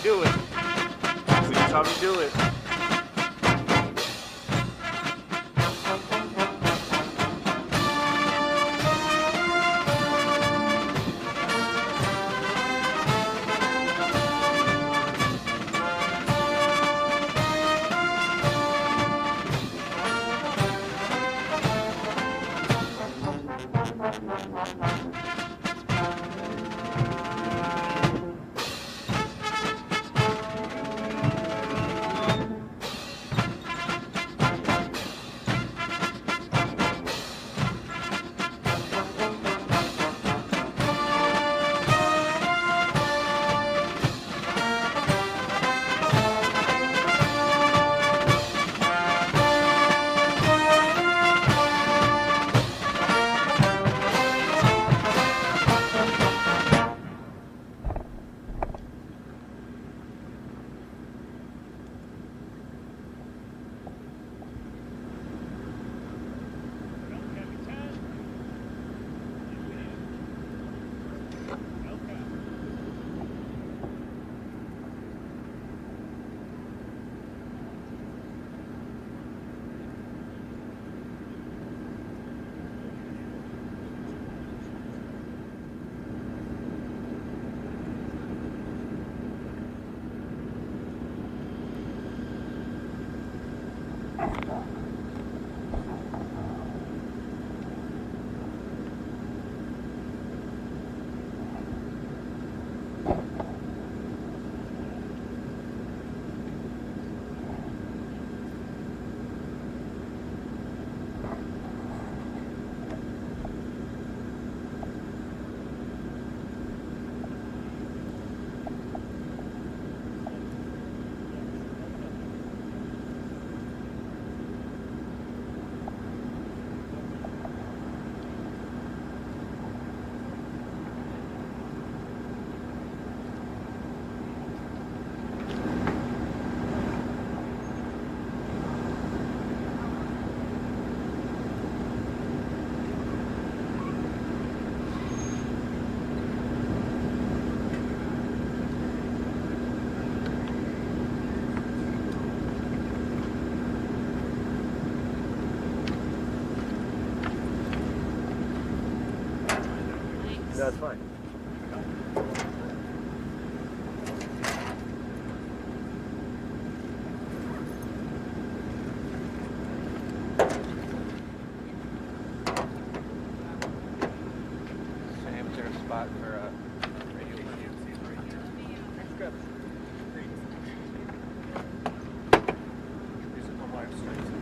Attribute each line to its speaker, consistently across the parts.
Speaker 1: do it. Please how we do it. That's fine. Sam, is there a spot for radio? Grab it. These are the live streams.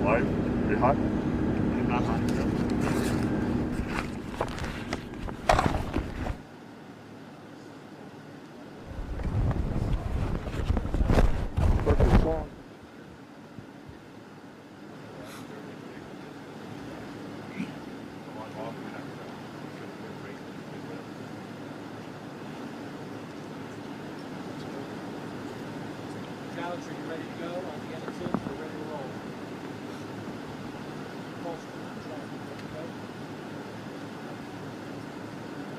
Speaker 2: Live? Are you hot? I'm not hot. Perfect song.
Speaker 3: Alex, are you ready to go? On the end of 6, we're ready to roll. Pulse, ready to go?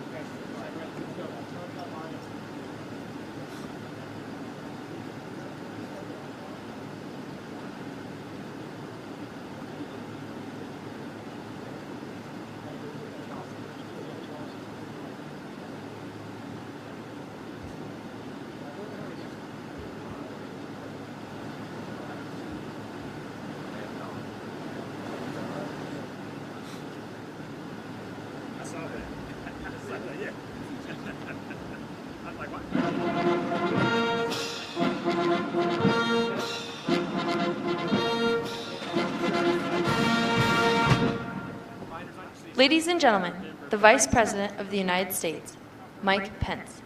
Speaker 3: Okay, I'm ready to go. I'll turn that line.
Speaker 1: Yeah. I was like, what?
Speaker 4: Ladies and gentlemen, the Vice President of the United States, Mike Pence.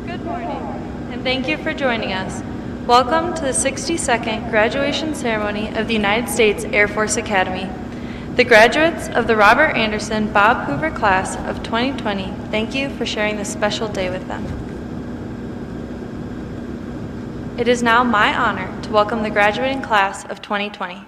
Speaker 4: Good morning, and thank you for joining us. Welcome to the 62nd graduation ceremony of the United States Air Force Academy. The graduates of the Robert Anderson Bob Hoover class of 2020, thank you for sharing this special day with them. It is now my honor to welcome the graduating class of 2020.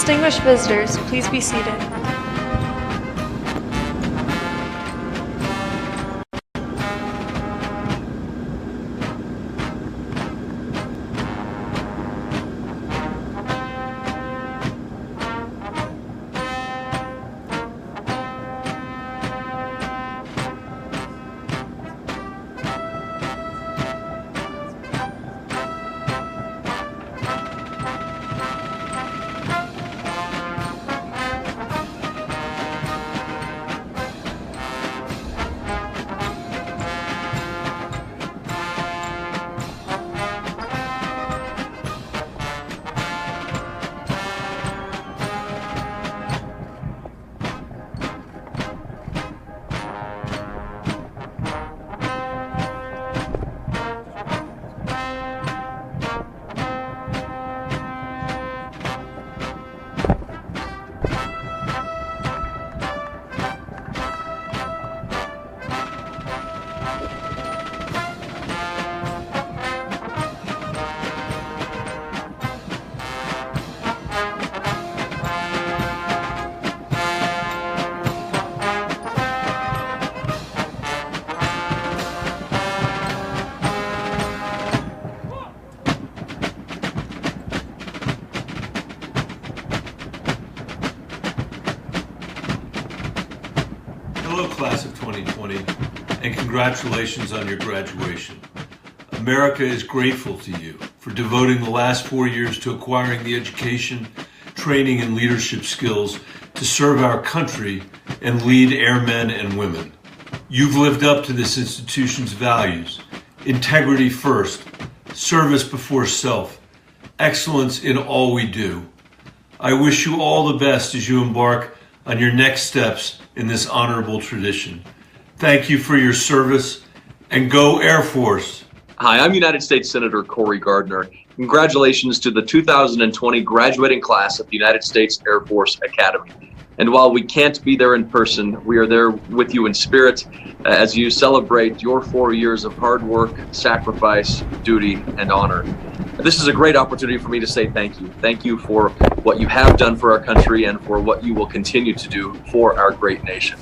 Speaker 4: Distinguished visitors, please be seated.
Speaker 5: Hello, class of 2020, and congratulations on your graduation. America is grateful to you for devoting the last 4 years to acquiring the education, training, and leadership skills to serve our country and lead airmen and women. You've lived up to this institution's values: integrity first, service before self, excellence in all we do. I wish you all the best as you embark on your next steps in this honorable tradition. Thank you for your service, and go Air Force.
Speaker 6: Hi, I'm United States Senator Cory Gardner. Congratulations to the 2020 graduating class of the United States Air Force Academy. And while we can't be there in person, we are there with you in spirit as you celebrate your 4 years of hard work, sacrifice, duty, and honor. This is a great opportunity for me to say thank you. Thank you for what you have done for our country and for what you will continue to do for our great nation.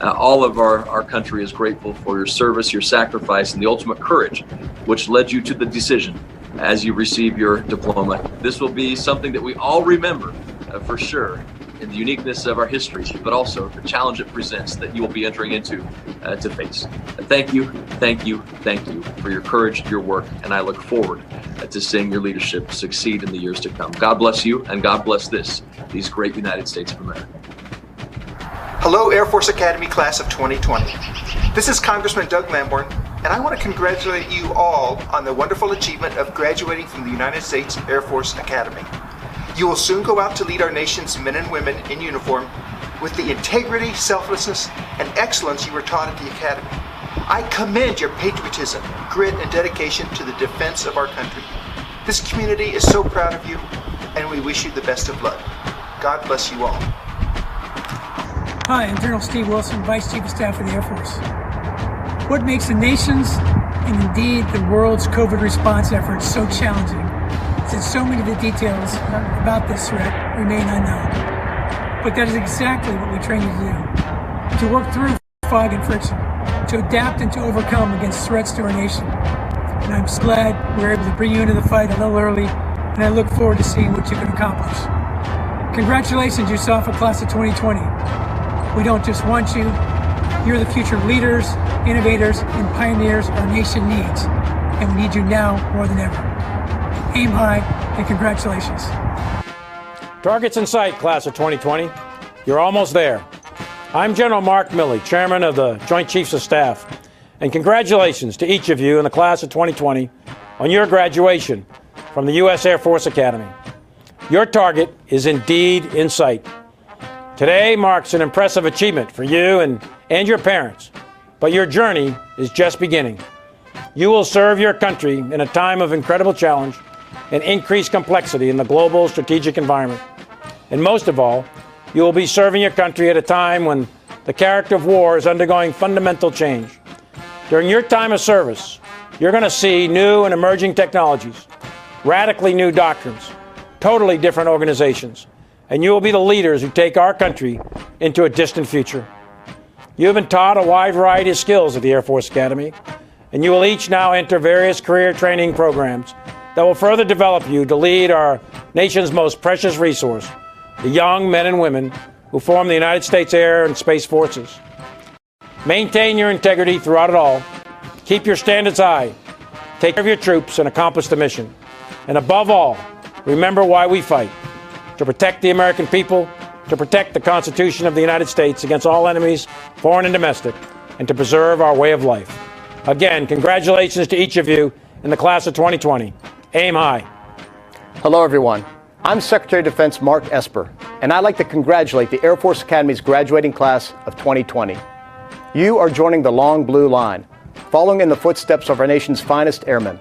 Speaker 6: All of our country is grateful for your service, your sacrifice, and the ultimate courage which led you to the decision as you receive your diploma. This will be something that we all remember for sure, in the uniqueness of our history, but also the challenge it presents that you will be entering into to face. Thank you, thank you, thank you for your courage, your work, and I look forward to seeing your leadership succeed in the years to come. God bless you, and God bless these great United States of America.
Speaker 7: Hello, Air Force Academy class of 2020. This is Congressman Doug Lamborn, and I want to congratulate you all on the wonderful achievement of graduating from the United States Air Force Academy. You will soon go out to lead our nation's men and women in uniform with the integrity, selflessness, and excellence you were taught at the Academy. I commend your patriotism, grit, and dedication to the defense of our country. This community is so proud of you, and we wish you the best of luck. God bless you all.
Speaker 8: Hi, I'm General Steve Wilson, Vice Chief of Staff of the Air Force. What makes the nation's, and indeed the world's COVID response efforts so challenging is that so many of the details about this threat remain unknown. But that is exactly what we train you to do: to work through fog and friction, to adapt and to overcome against threats to our nation. And I'm just glad we were able to bring you into the fight a little early, and I look forward to seeing what you can accomplish. Congratulations, you Sofa Class of 2020. We don't just want you, you're the future leaders, innovators, and pioneers our nation needs, and we need you now more than ever. Aim high, and congratulations.
Speaker 9: Targets in sight, Class of 2020. You're almost there. I'm General Mark Milley, Chairman of the Joint Chiefs of Staff, and congratulations to each of you in the Class of 2020 on your graduation from the U.S. Air Force Academy. Your target is indeed in sight. Today marks an impressive achievement for you and your parents, but your journey is just beginning. You will serve your country in a time of incredible challenge and increased complexity in the global strategic environment. And most of all, you will be serving your country at a time when the character of war is undergoing fundamental change. During your time of service, you're going to see new and emerging technologies, radically new doctrines, totally different organizations, and you will be the leaders who take our country into a distant future. You have been taught a wide variety of skills at the Air Force Academy, and you will each now enter various career training programs that will further develop you to lead our nation's most precious resource, the young men and women who form the United States Air and Space Forces. Maintain your integrity throughout it all. Keep your standards high. Take care of your troops and accomplish the mission. And above all, remember why we fight: to protect the American people, to protect the Constitution of the United States against all enemies, foreign and domestic, and to preserve our way of life. Again, congratulations to each of you in the class of 2020. Aim high.
Speaker 10: Hello, everyone. I'm Secretary of Defense Mark Esper, and I'd like to congratulate the Air Force Academy's graduating class of 2020. You are joining the long blue line, following in the footsteps of our nation's finest airmen.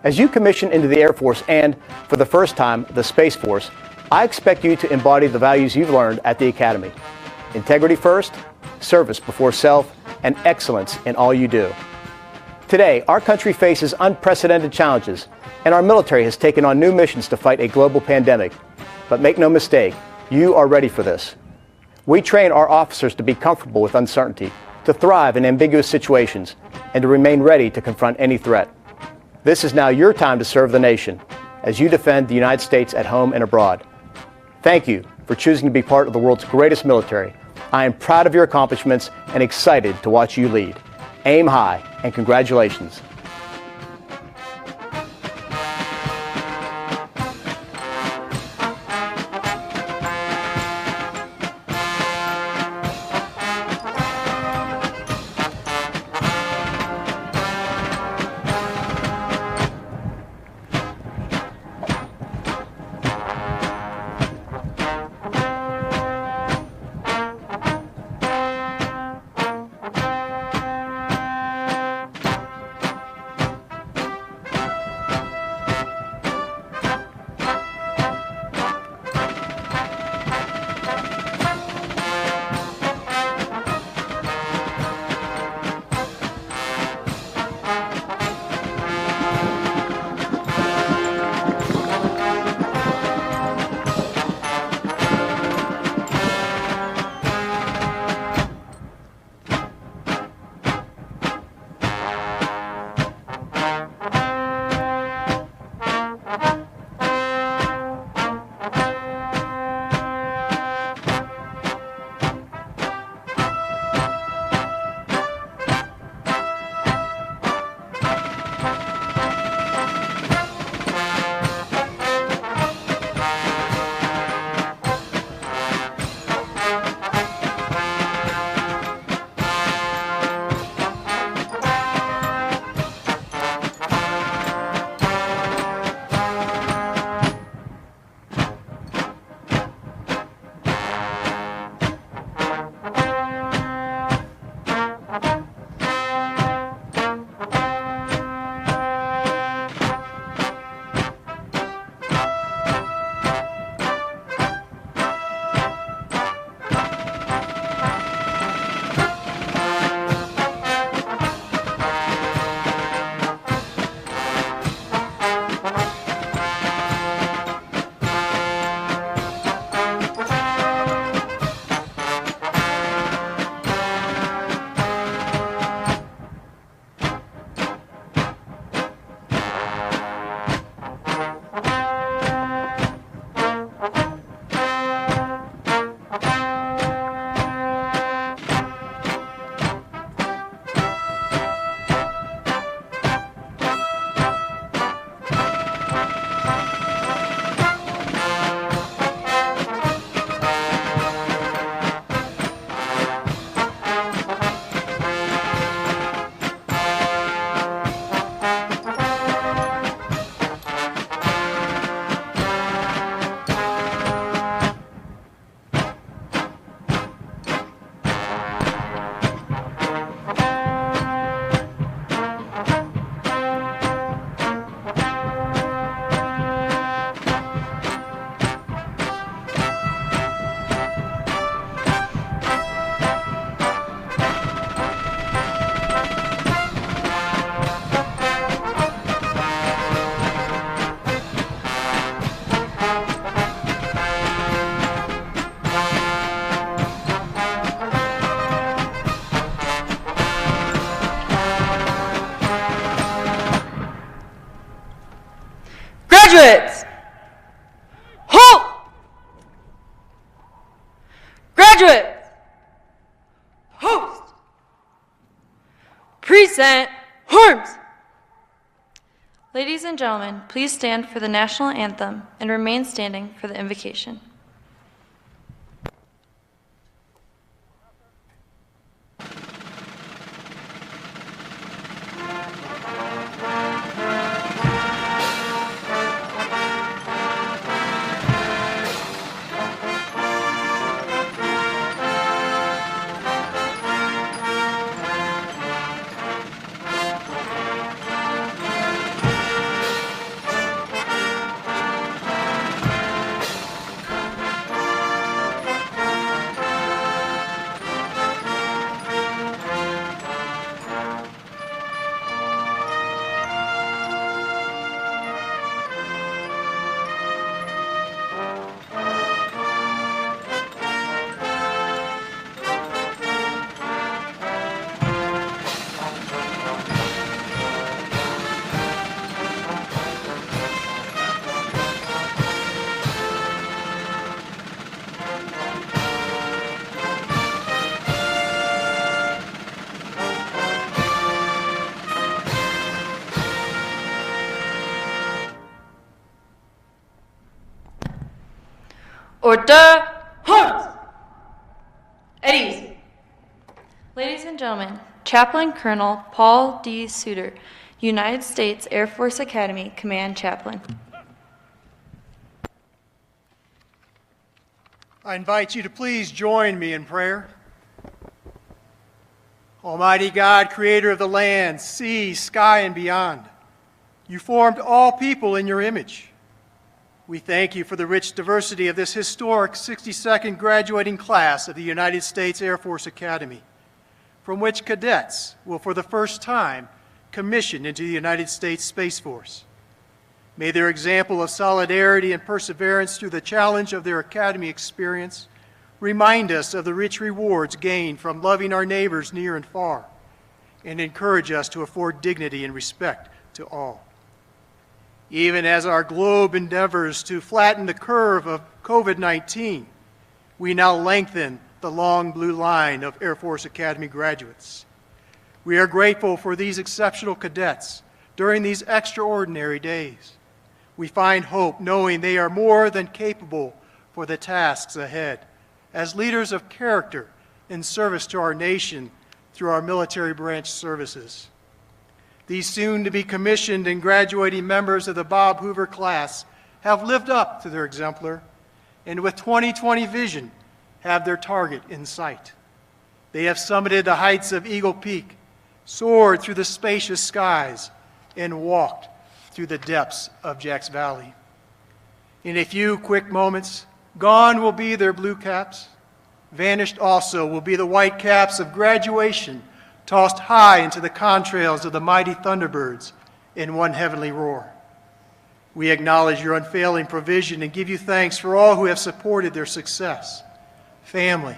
Speaker 10: As you commission into the Air Force and, for the first time, the Space Force, I expect you to embody the values you've learned at the Academy: integrity first, service before self, and excellence in all you do. Today, our country faces unprecedented challenges, and our military has taken on new missions to fight a global pandemic. But make no mistake, you are ready for this. We train our officers to be comfortable with uncertainty, to thrive in ambiguous situations, and to remain ready to confront any threat. This is now your time to serve the nation as you defend the United States at home and abroad. Thank you for choosing to be part of the world's greatest military. I am proud of your accomplishments and excited to watch you lead. Aim high, and congratulations.
Speaker 4: Present arms! Ladies and gentlemen, please stand for the national anthem and remain standing for the invocation. Order, arms! At ease. Ladies and gentlemen, Chaplain Colonel Paul D. Suter, United States Air Force Academy Command Chaplain.
Speaker 3: I invite you to please join me in prayer. Almighty God, creator of the land, sea, sky, and beyond, you formed all people in your image. We thank you for the rich diversity of this historic 62nd graduating class of the United States Air Force Academy, from which cadets will for the first time commission into the United States Space Force. May their example of solidarity and perseverance through the challenge of their academy experience remind us of the rich rewards gained from loving our neighbors near and far, and encourage us to afford dignity and respect to all. Even as our globe endeavors to flatten the curve of COVID-19, we now lengthen the long blue line of Air Force Academy graduates. We are grateful for these exceptional cadets during these extraordinary days. We find hope knowing they are more than capable for the tasks ahead as leaders of character in service to our nation through our military branch services. These soon-to-be commissioned and graduating members of the Bob Hoover class have lived up to their exemplar, and with 2020 vision, have their target in sight. They have summited the heights of Eagle Peak, soared through the spacious skies, and walked through the depths of Jacks Valley. In a few quick moments, gone will be their blue caps. Vanished also will be the white caps of graduation, tossed high into the contrails of the mighty Thunderbirds in one heavenly roar. We acknowledge your unfailing provision and give you thanks for all who have supported their success. Family,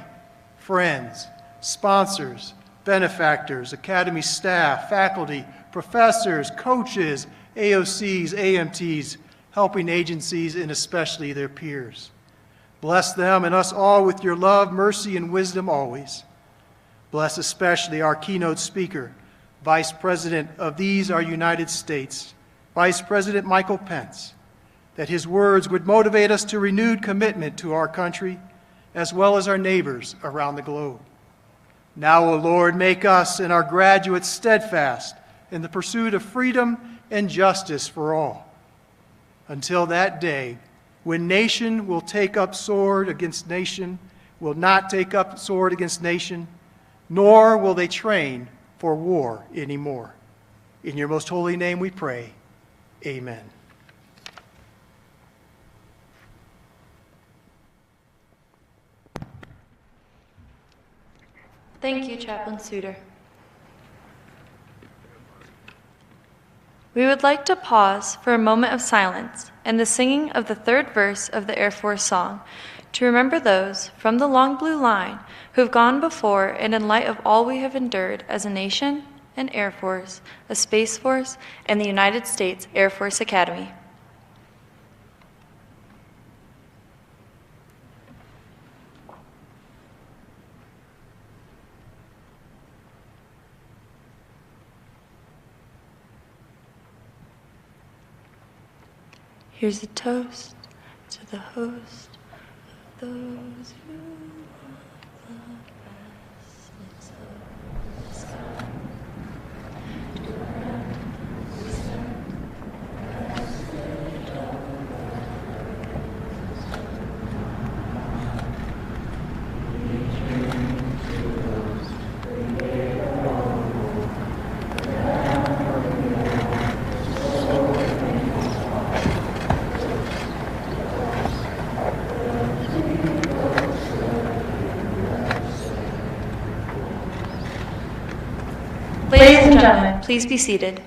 Speaker 3: friends, sponsors, benefactors, academy staff, faculty, professors, coaches, AOCs, AMTs, helping agencies, and especially their peers. Bless them and us all with your love, mercy, and wisdom always. Bless especially our keynote speaker, Vice President of these our United States, Vice President Michael Pence, that his words would motivate us to renewed commitment to our country as well as our neighbors around the globe. Now, O Lord, make us and our graduates steadfast in the pursuit of freedom and justice for all. Until that day, when nation will take up sword against nation, will not take up sword against nation, nor will they train for war anymore. In your most holy name we pray. Amen.
Speaker 4: Thank you, Chaplain Suter. We would like to pause for a moment of silence and the singing of the third verse of the Air Force song to remember those from the long blue line who have gone before and in light of all we have endured as a nation, an Air Force, a Space Force, and the United States Air Force Academy. Here's a toast to the host of those who love the best of the sky. Ladies and gentlemen, please be seated.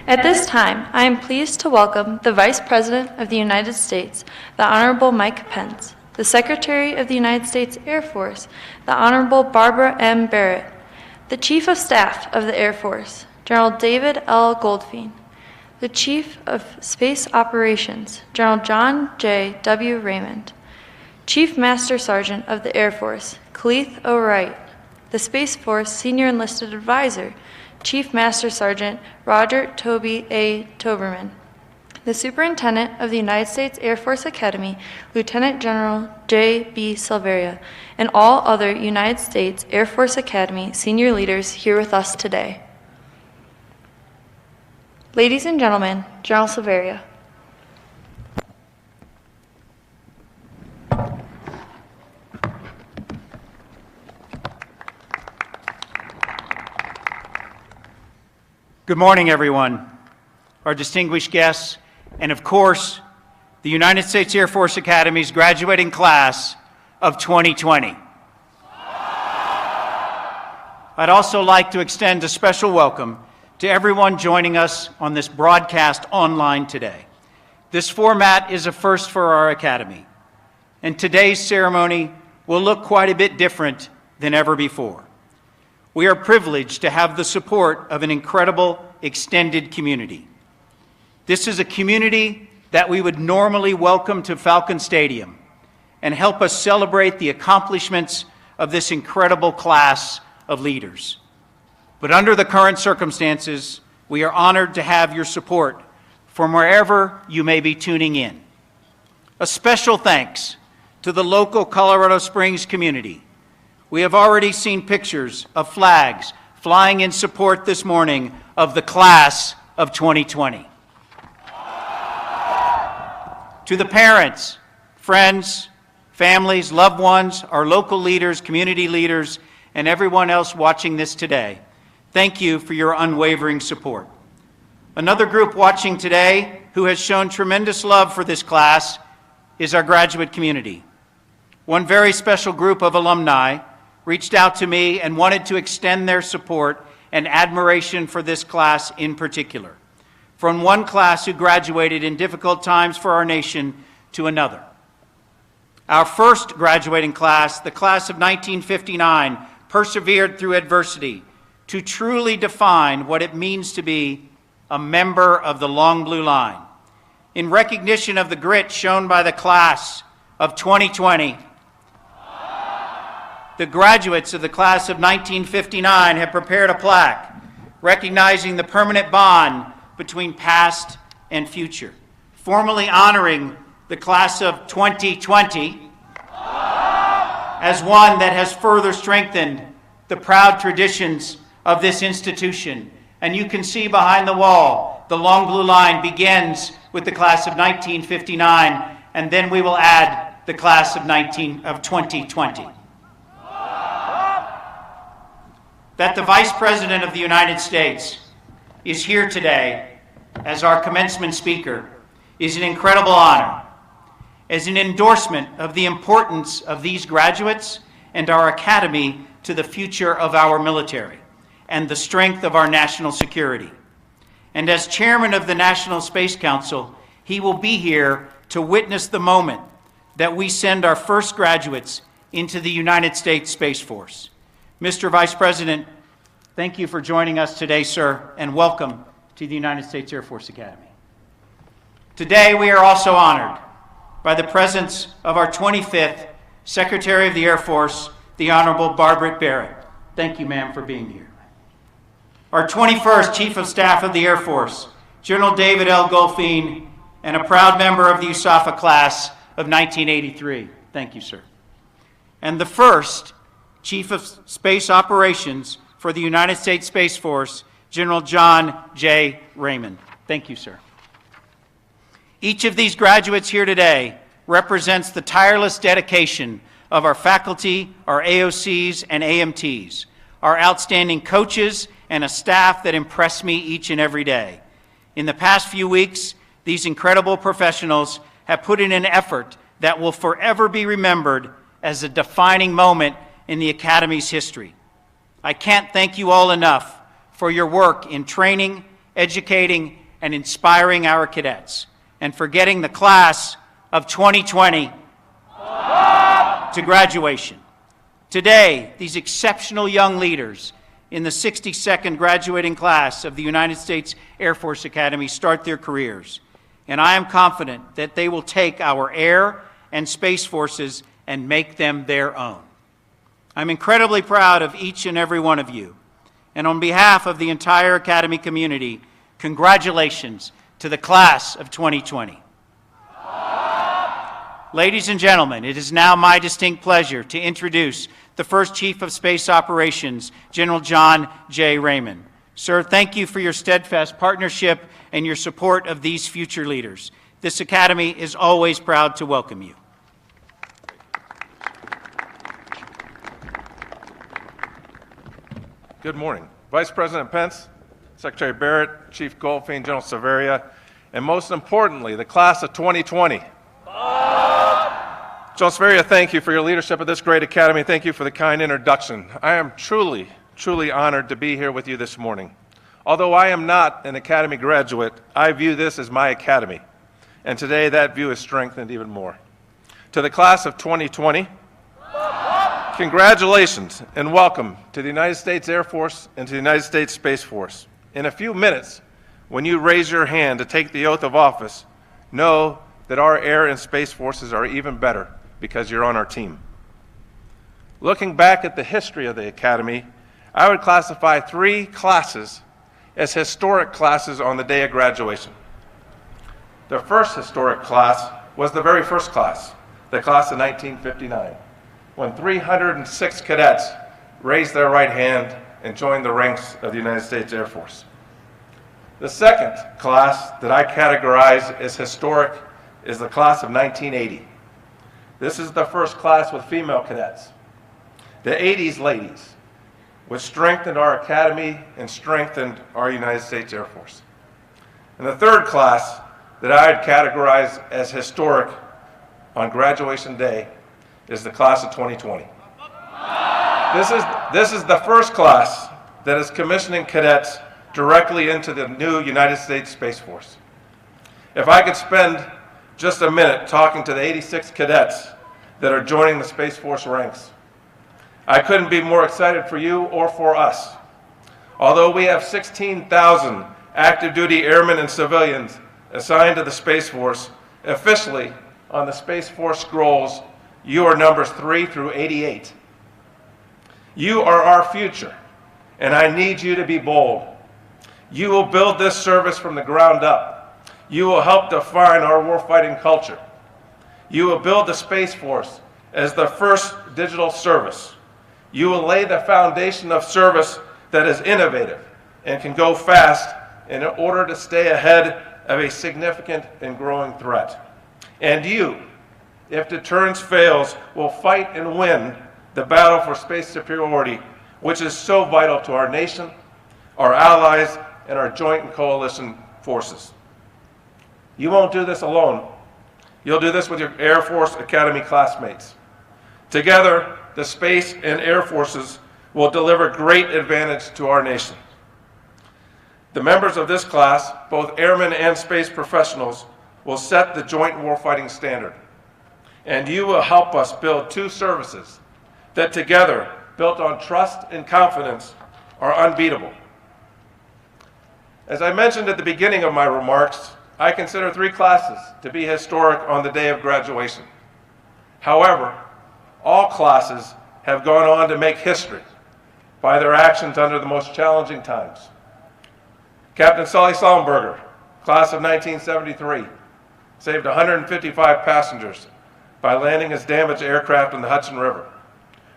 Speaker 4: At this time, I am pleased to welcome the Vice President of the United States, the Honorable Mike Pence, the Secretary of the United States Air Force, the Honorable Barbara M. Barrett, the Chief of Staff of the Air Force, General David L. Goldfein, the Chief of Space Operations, General John J. W. Raymond, Chief Master Sergeant of the Air Force, Khalith O. Wright, the Space Force Senior Enlisted Advisor, Chief Master Sergeant Roger Toby A. Toberman, the Superintendent of the United States Air Force Academy, Lieutenant General J. B. Silveria, and all other United States Air Force Academy senior leaders here with us today. Ladies and gentlemen, General Silveria.
Speaker 11: Good morning, everyone, our distinguished guests, and of course, the United States Air Force Academy's graduating class of 2020. I'd also like to extend a special welcome to everyone joining us on this broadcast online today. This format is a first for our Academy, and today's ceremony will look quite a bit different than ever before. We are privileged to have the support of an incredible extended community. This is a community that we would normally welcome to Falcon Stadium and help us celebrate the accomplishments of this incredible class of leaders. But under the current circumstances, we are honored to have your support from wherever you may be tuning in. A special thanks to the local Colorado Springs community. We have already seen pictures of flags flying in support this morning of the class of 2020. To the parents, friends, families, loved ones, our local leaders, community leaders, and everyone else watching this today, thank you for your unwavering support. Another group watching today who has shown tremendous love for this class is our graduate community. One very special group of alumni reached out to me and wanted to extend their support and admiration for this class in particular, from one class who graduated in difficult times for our nation to another. Our first graduating class, the class of 1959, persevered through adversity to truly define what it means to be a member of the Long Blue Line. In recognition of the grit shown by the class of 2020, the graduates of the class of 1959 have prepared a plaque recognizing the permanent bond between past and future, formally honoring the class of 2020 as one that has further strengthened the proud traditions of this institution. And you can see behind the wall, the Long Blue Line begins with the class of 1959, and then we will add the class of 2020. That the Vice President of the United States is here today as our commencement speaker is an incredible honor, as an endorsement of the importance of these graduates and our Academy to the future of our military and the strength of our national security. And as chairman of the National Space Council, he will be here to witness the moment that we send our first graduates into the United States Space Force. Mr. Vice President, thank you for joining us today, sir, and welcome to the United States Air Force Academy. Today, we are also honored by the presence of our 25th Secretary of the Air Force, the Honorable Barbara Barrett. Thank you, ma'am, for being here. Our 21st Chief of Staff of the Air Force, General David L. Goldfein, and a proud member of the USAFA class of 1983. Thank you, sir. And the first Chief of Space Operations for the United States Space Force, General John J. Raymond. Thank you, sir. Each of these graduates here today represents the tireless dedication of our faculty, our AOCs and AMTs, our outstanding coaches, and a staff that impress me each and every day. In the past few weeks, these incredible professionals have put in an effort that will forever be remembered as a defining moment in the Academy's history. I can't thank you all enough for your work in training, educating, and inspiring our cadets, and for getting the class of 2020 to graduation. Today, these exceptional young leaders in the 62nd graduating class of the United States Air Force Academy start their careers, and I am confident that they will take our air and space forces and make them their own. I'm incredibly proud of each and every one of you, and on behalf of the entire Academy community, congratulations to the class of 2020. Ladies and gentlemen, it is now my distinct pleasure to introduce the first Chief of Space Operations, General John J. Raymond. Sir, thank you for your steadfast partnership and your support of these future leaders. This Academy is always proud to welcome you.
Speaker 1: Good morning. Vice President Pence, Secretary Barrett, Chief Goldfein, General Severia, and most importantly, the class of 2020. General Severia, thank you for your leadership of this great academy. Thank you for the kind introduction. I am truly, truly honored to be here with you this morning. Although I am not an academy graduate, I view this as my academy. And today that view is strengthened even more. To the class of 2020, congratulations and welcome to the United States Air Force and to the United States Space Force. In a few minutes, when you raise your hand to take the oath of office, know that our air and space forces are even better because you're on our team. Looking back at the history of the Academy, I would classify 3 classes as historic classes on the day of graduation. The first historic class was the very first class, the class of 1959, when 306 cadets raised their right hand and joined the ranks of the United States Air Force. The second class that I categorize as historic is the class of 1980. This is the first class with female cadets. The 80s ladies, which strengthened our academy and strengthened our United States Air Force. And the third class that I'd categorize as historic on graduation day is the class of 2020. This is the first class that is commissioning cadets directly into the new United States Space Force. If I could spend just a minute talking to the 86 cadets that are joining the Space Force ranks, I couldn't be more excited for you or for us. Although we have 16,000 active duty airmen and civilians assigned to the Space Force, officially on the Space Force scrolls, you are numbers 3 through 88. You are our future, and I need you to be bold. You will build this service from the ground up. You will help define our warfighting culture. You will build the Space Force as the first digital service. You will lay the foundation of service that is innovative and can go fast in order to stay ahead of a significant and growing threat. And you, if deterrence fails, will fight and win the battle for space superiority, which is so vital to our nation, our allies, and our joint and coalition forces. You won't do this alone. You'll do this with your Air Force Academy classmates. Together, the Space and Air Forces will deliver great advantage to our nation. The members of this class, both airmen and space professionals, will set the joint warfighting standard. And you will help us build 2 services that together, built on trust and confidence, are unbeatable. As I mentioned at the beginning of my remarks, I consider 3 classes to be historic on the day of graduation. However, all classes have gone on to make history by their actions under the most challenging times. Captain Sully Sullenberger, class of 1973, saved 155 passengers by landing his damaged aircraft in the Hudson River.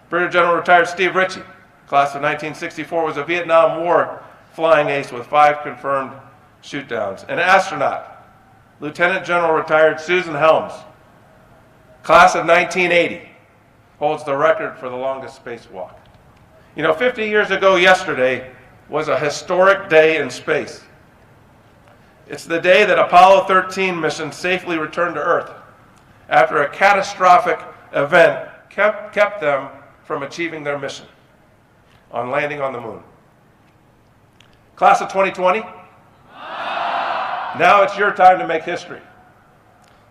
Speaker 1: Brigadier General retired Steve Ritchie, class of 1964, was a Vietnam War flying ace with 5 confirmed shoot-downs. An astronaut, Lieutenant General retired Susan Helms, class of 1980, holds the record for the longest spacewalk. You know, 50 years ago yesterday was a historic day in space. It's the day that Apollo 13 mission safely returned to Earth after a catastrophic event kept them from achieving their mission on landing on the moon. Class of 2020, now it's your time to make history.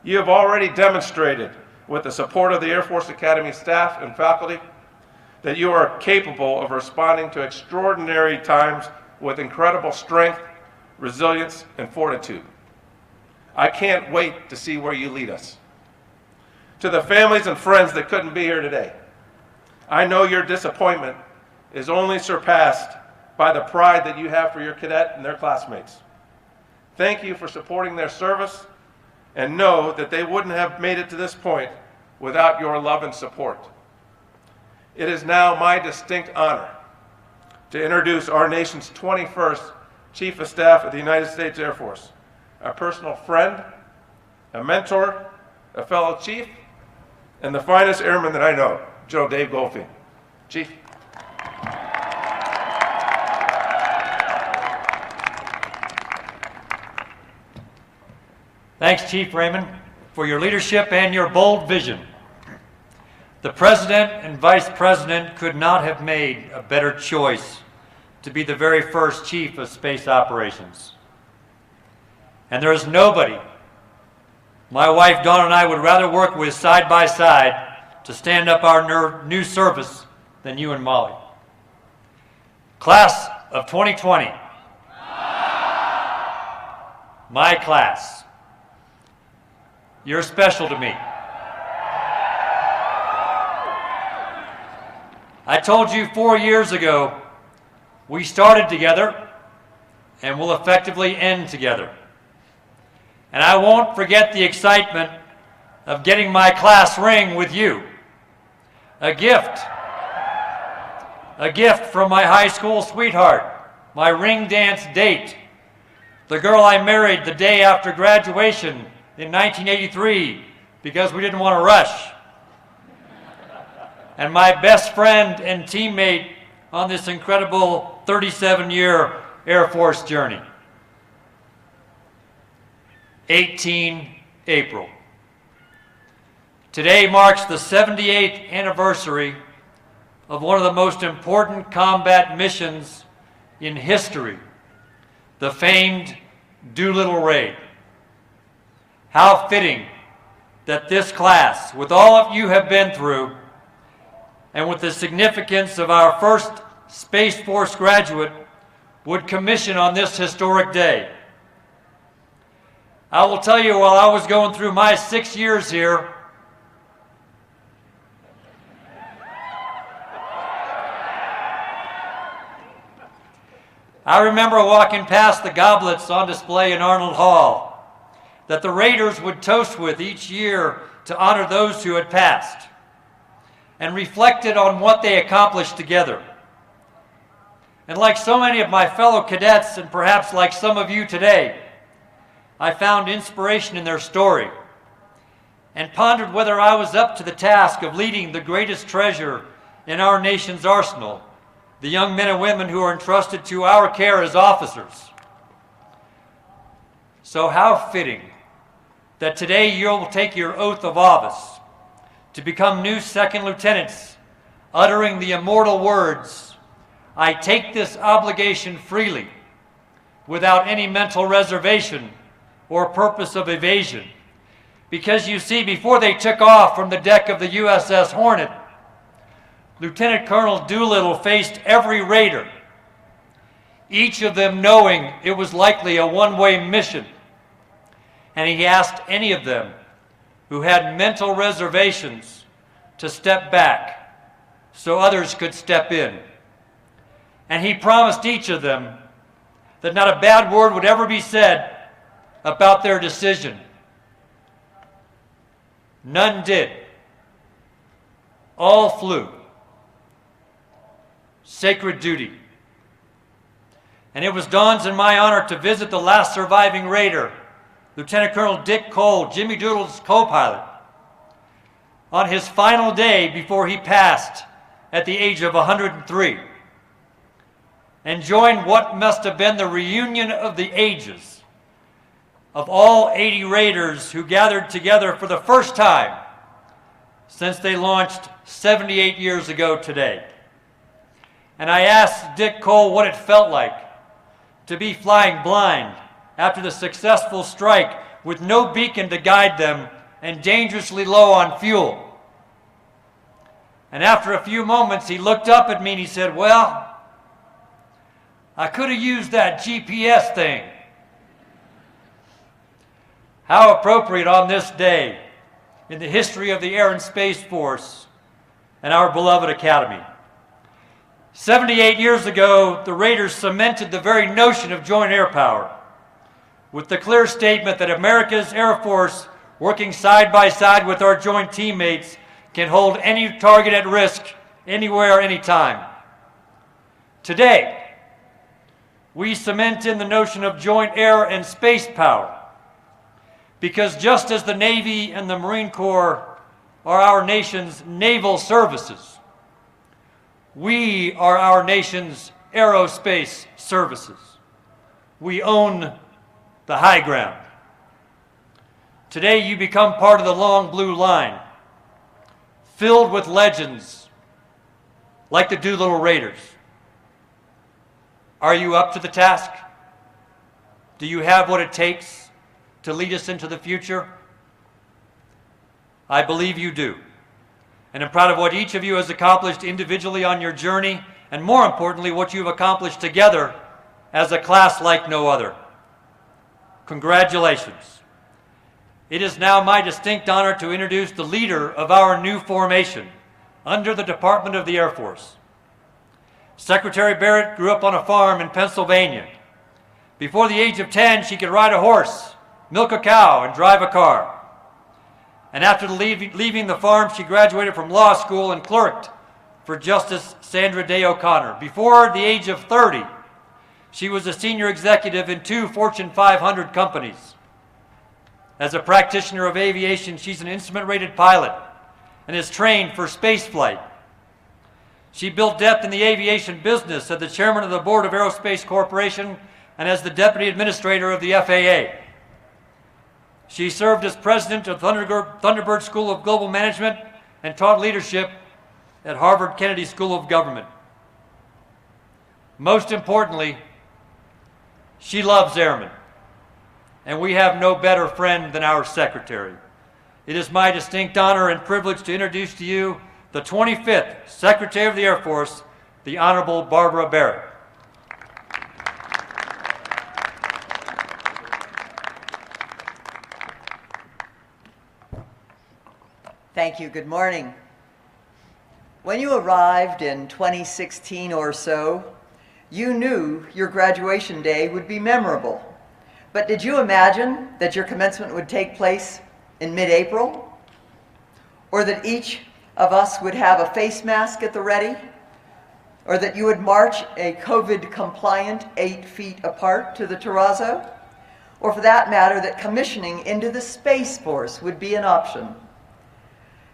Speaker 1: You have already demonstrated with the support of the Air Force Academy staff and faculty that you are capable of responding to extraordinary times with incredible strength, resilience, and fortitude. I can't wait to see where you lead us. To the families and friends that couldn't be here today, I know your disappointment is only surpassed by the pride that you have for your cadet and their classmates. Thank you for supporting their service, and know that they wouldn't have made it to this point without your love and support. It is now my distinct honor to introduce our nation's 21st Chief of Staff of the United States Air Force, a personal friend, a mentor, a fellow chief, and the finest airman that I know, General Dave Goldfein. Chief.
Speaker 12: Thanks, Chief Raymond, for your leadership and your bold vision. The President and Vice President could not have made a better choice to be the very first Chief of Space Operations. And there is nobody my wife Dawn and I would rather work with side by side to stand up our new service than you and Molly. Class of 2020. My class. You're special to me. I told you 4 years ago, we started together and will effectively end together. And I won't forget the excitement of getting my class ring with you. A gift from my high school sweetheart, my ring dance date, the girl I married the day after graduation in 1983 because we didn't want to rush, and my best friend and teammate on this incredible 37-year Air Force journey. 18 April. Today marks the 78th anniversary of one of the most important combat missions in history, the famed Doolittle Raid. How fitting that this class, with all of you have been through, and with the significance of our first Space Force graduate, would commission on this historic day. I will tell you, while I was going through my 6 years here, I remember walking past the goblets on display in Arnold Hall that the Raiders would toast with each year to honor those who had passed, and reflected on what they accomplished together. And like so many of my fellow cadets, and perhaps like some of you today, I found inspiration in their story and pondered whether I was up to the task of leading the greatest treasure in our nation's arsenal, the young men and women who are entrusted to our care as officers. So how fitting that today you'll take your oath of office to become new second lieutenants, uttering the immortal words, "I take this obligation freely, without any mental reservation or purpose of evasion." Because you see, before they took off from the deck of the USS Hornet, Lieutenant Colonel Doolittle faced every raider, each of them knowing it was likely a one-way mission. and he asked any of them who had mental reservations to step back so others could step in. And he promised each of them that not a bad word would ever be said about their decision. None did. All flew. Sacred duty. And it was Don's and my honor to visit the last surviving Raider, Lieutenant Colonel Dick Cole, Jimmy Doodle's co-pilot, on his final day before he passed at the age of 103, and join what must have been the reunion of the ages of all 80 Raiders who gathered together for the first time since they launched 78 years ago today. And I asked Dick Cole what it felt like to be flying blind after the successful strike with no beacon to guide them and dangerously low on fuel. And after a few moments, he looked up at me and he said, "Well, I could have used that GPS thing." How appropriate on this day in the history of the Air and Space Force and our beloved Academy. 78 years ago, the Raiders cemented the very notion of joint air power with the clear statement that America's Air Force, working side by side with our joint teammates, can hold any target at risk, anywhere, anytime. Today, we cement in the notion of joint air and space power, because just as the Navy and the Marine Corps are our nation's naval services, we are our nation's aerospace services. We own the high ground. Today you become part of the long blue line, filled with legends like the Doolittle Raiders. Are you up to the task? Do you have what it takes to lead us into the future? I believe you do. And I'm proud of what each of you has accomplished individually on your journey, and more importantly, what you've accomplished together as a class like no other. Congratulations. It is now my distinct honor to introduce the leader of our new formation under the Department of the Air Force. Secretary Barrett grew up on a farm in Pennsylvania. Before the age of 10, she could ride a horse, milk a cow, and drive a car. And after leaving the farm, she graduated from law school and clerked for Justice Sandra Day O'Connor. Before the age of 30, she was a senior executive in 2 Fortune 500 companies. As a practitioner of aviation, she's an instrument-rated pilot and is trained for space flight. She built depth in the aviation business as the chairman of the board of Aerospace Corporation and as the deputy administrator of the FAA. She served as president of Thunderbird School of Global Management and taught leadership at Harvard Kennedy School of Government. Most importantly, she loves airmen, and we have no better friend than our secretary. It is my distinct honor and privilege to introduce to you the 25th Secretary of the Air Force, the Honorable Barbara Barrett.
Speaker 13: Thank you. Good morning. When you arrived in 2016 or so, you knew your graduation day would be memorable. But did you imagine that your commencement would take place in mid-April? Or that each of us would have a face mask at the ready? Or that you would march a COVID-compliant 8 feet apart to the terrazzo? Or for that matter, that commissioning into the Space Force would be an option?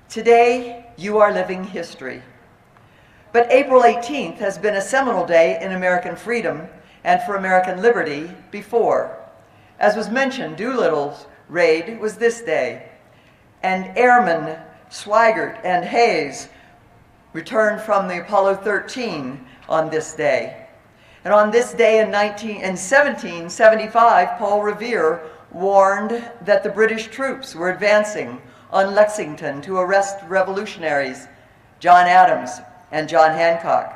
Speaker 13: Today, you are living history. But April 18th has been a seminal day in American freedom and for American liberty before. As was mentioned, Doolittle's raid was this day, and Airmen Swigert and Hayes returned from the Apollo 13 on this day. And on this day in 1775, Paul Revere warned that the British troops were advancing on Lexington to arrest revolutionaries John Adams and John Hancock.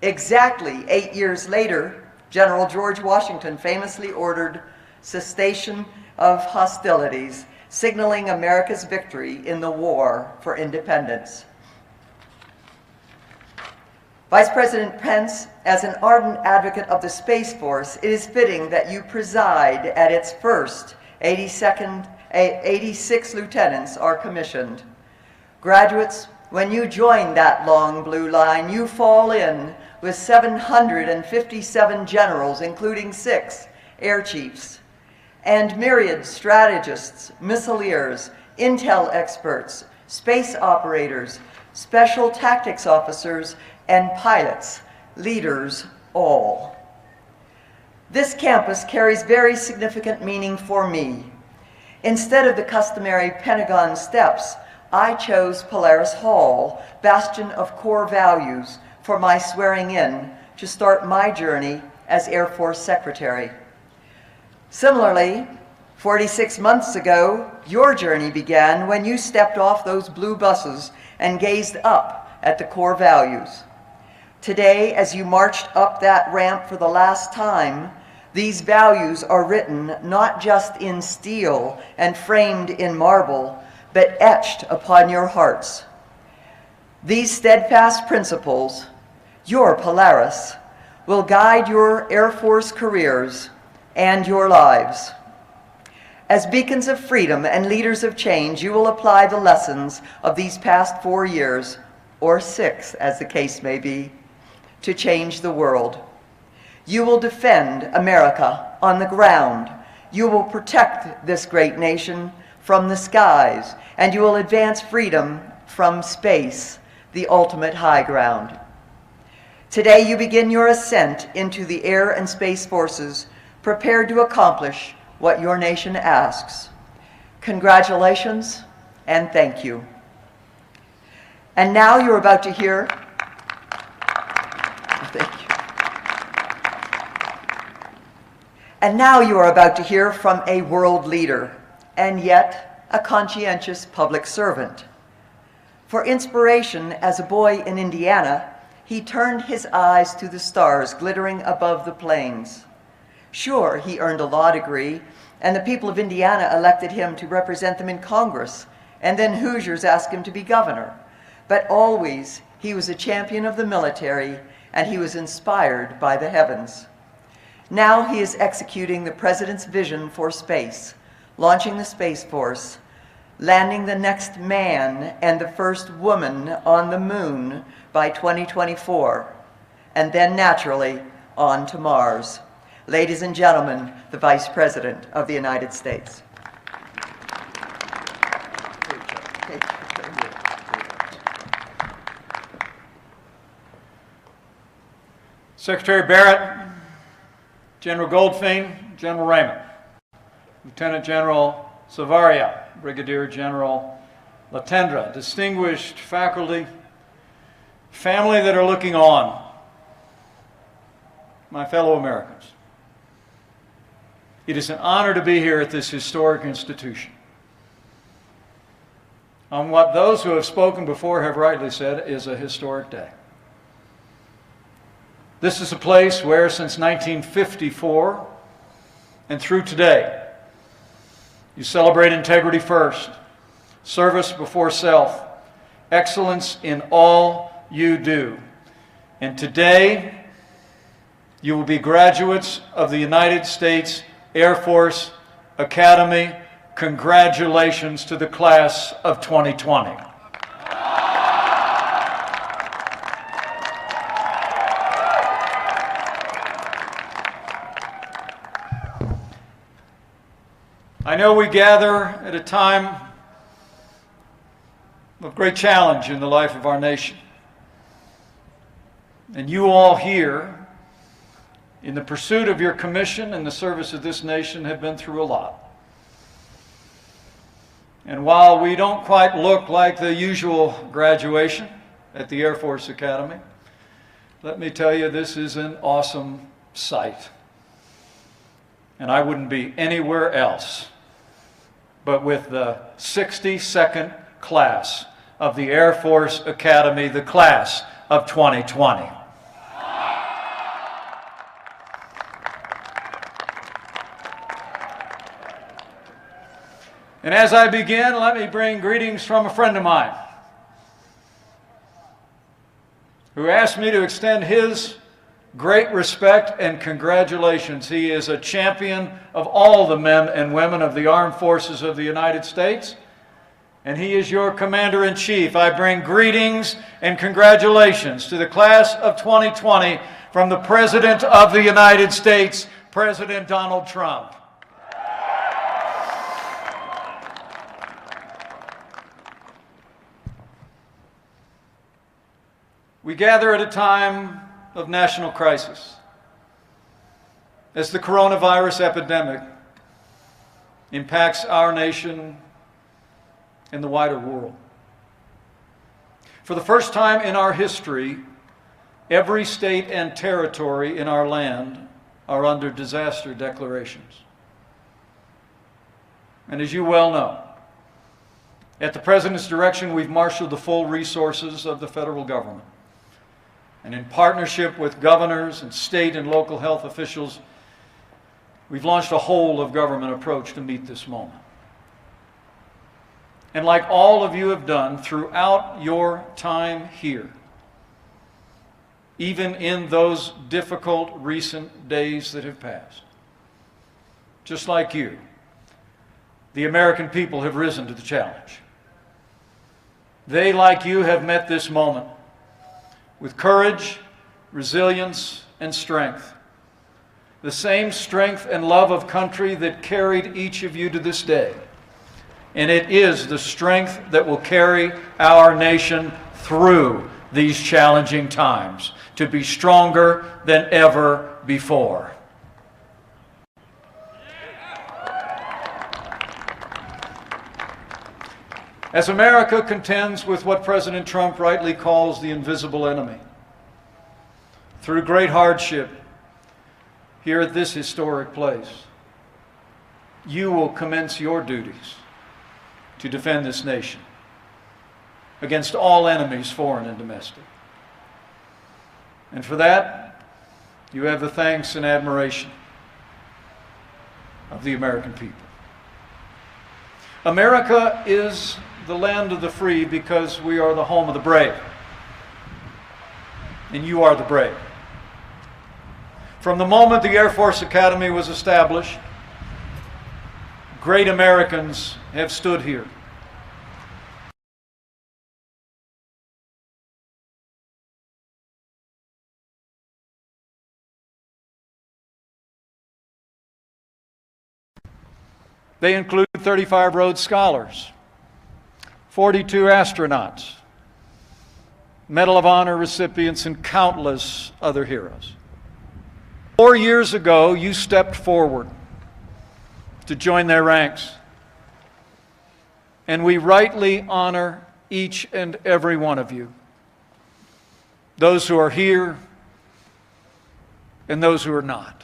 Speaker 13: Exactly 8 years later, General George Washington famously ordered cessation of hostilities, signaling America's victory in the war for independence. Vice President Pence, as an ardent advocate of the Space Force, it is fitting that you preside at its first. 86 lieutenants are commissioned. Graduates, when you join that long blue line, you fall in with 757 generals, including 6 air chiefs, and myriad strategists, missileers, intel experts, space operators, special tactics officers, and pilots, leaders all. This campus carries very significant meaning for me. Instead of the customary Pentagon steps, I chose Polaris Hall, bastion of core values, for my swearing in to start my journey as Air Force Secretary. Similarly, 46 months ago, your journey began when you stepped off those blue buses and gazed up at the core values. Today, as you marched up that ramp for the last time, these values are written not just in steel and framed in marble, but etched upon your hearts. These steadfast principles, your Polaris, will guide your Air Force careers and your lives. As beacons of freedom and leaders of change, you will apply the lessons of these past 4 years, or 6 as the case may be, to change the world. You will defend America on the ground. You will protect this great nation from the skies, and you will advance freedom from space, the ultimate high ground. Today you begin your ascent into the air and space forces, prepared to accomplish what your nation asks. Congratulations and thank you. And now you're about to hear And now you are about to hear from a world leader, and yet a conscientious public servant. For inspiration, as a boy in Indiana, he turned his eyes to the stars glittering above the plains. Sure, he earned a law degree, and the people of Indiana elected him to represent them in Congress, and then Hoosiers asked him to be governor. But always, he was a champion of the military, and he was inspired by the heavens. Now he is executing the President's vision for space, launching the Space Force, landing the next man and the first woman on the moon by 2024, and then naturally on to Mars. Ladies and gentlemen, the Vice President of the United States.
Speaker 14: Secretary Barrett, General Goldfein, General Raymond, Lieutenant General Savaria, Brigadier General Latendra, distinguished faculty, family that are looking on, my fellow Americans. It is an honor to be here at this historic institution. On what those who have spoken before have rightly said is a historic day. This is a place where, since 1954 and through today, you celebrate integrity first, service before self, excellence in all you do. And today, you will be graduates of the United States Air Force Academy. Congratulations to the class of 2020. I know we gather at a time of great challenge in the life of our nation. And you all here, in the pursuit of your commission and the service of this nation, have been through a lot. And while we don't quite look like the usual graduation at the Air Force Academy, let me tell you, this is an awesome sight. And I wouldn't be anywhere else but with the 62nd class of the Air Force Academy, the class of 2020. And as I begin, let me bring greetings from a friend of mine who asked me to extend his great respect and congratulations. He is a champion of all the men and women of the armed forces of the United States, and he is your Commander-in-Chief. I bring greetings and congratulations to the class of 2020 from the President of the United States, President Donald Trump. We gather at a time of national crisis as the coronavirus epidemic impacts our nation and the wider world. For the first time in our history, every state and territory in our land are under disaster declarations. And as you well know, at the President's direction, we've marshaled the full resources of the federal government. And in partnership with governors and state and local health officials, we've launched a whole-of-government approach to meet this moment. And like all of you have done throughout your time here, even in those difficult recent days that have passed, just like you, the American people have risen to the challenge. They, like you, have met this moment with courage, resilience, and strength. The same strength and love of country that carried each of you to this day. And it is the strength that will carry our nation through these challenging times to be stronger than ever before. As America contends with what President Trump rightly calls the invisible enemy, through great hardship here at this historic place, you will commence your duties to defend this nation against all enemies, foreign and domestic. And for that, you have the thanks and admiration of the American people. America is the land of the free because we are the home of the brave. And you are the brave. From the moment the Air Force Academy was established, great Americans have stood here. They include 35 Rhodes Scholars, 42 astronauts, Medal of Honor recipients, and countless other heroes. 4 years ago, you stepped forward to join their ranks, and we rightly honor each and every one of you, those who are here and those who are not.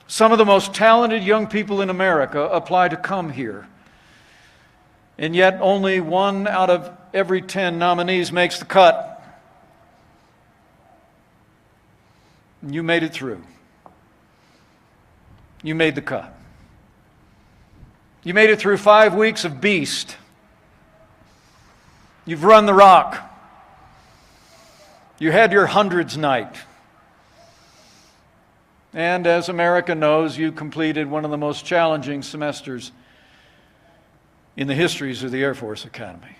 Speaker 14: Some of the most talented young people in America apply to come here. And yet only 1 out of every 10 nominees makes the cut. You made it through. You made the cut. You made it through 5 weeks of beast. You've run the rock. You had your hundreds night. And as America knows, you completed one of the most challenging semesters in the histories of the Air Force Academy.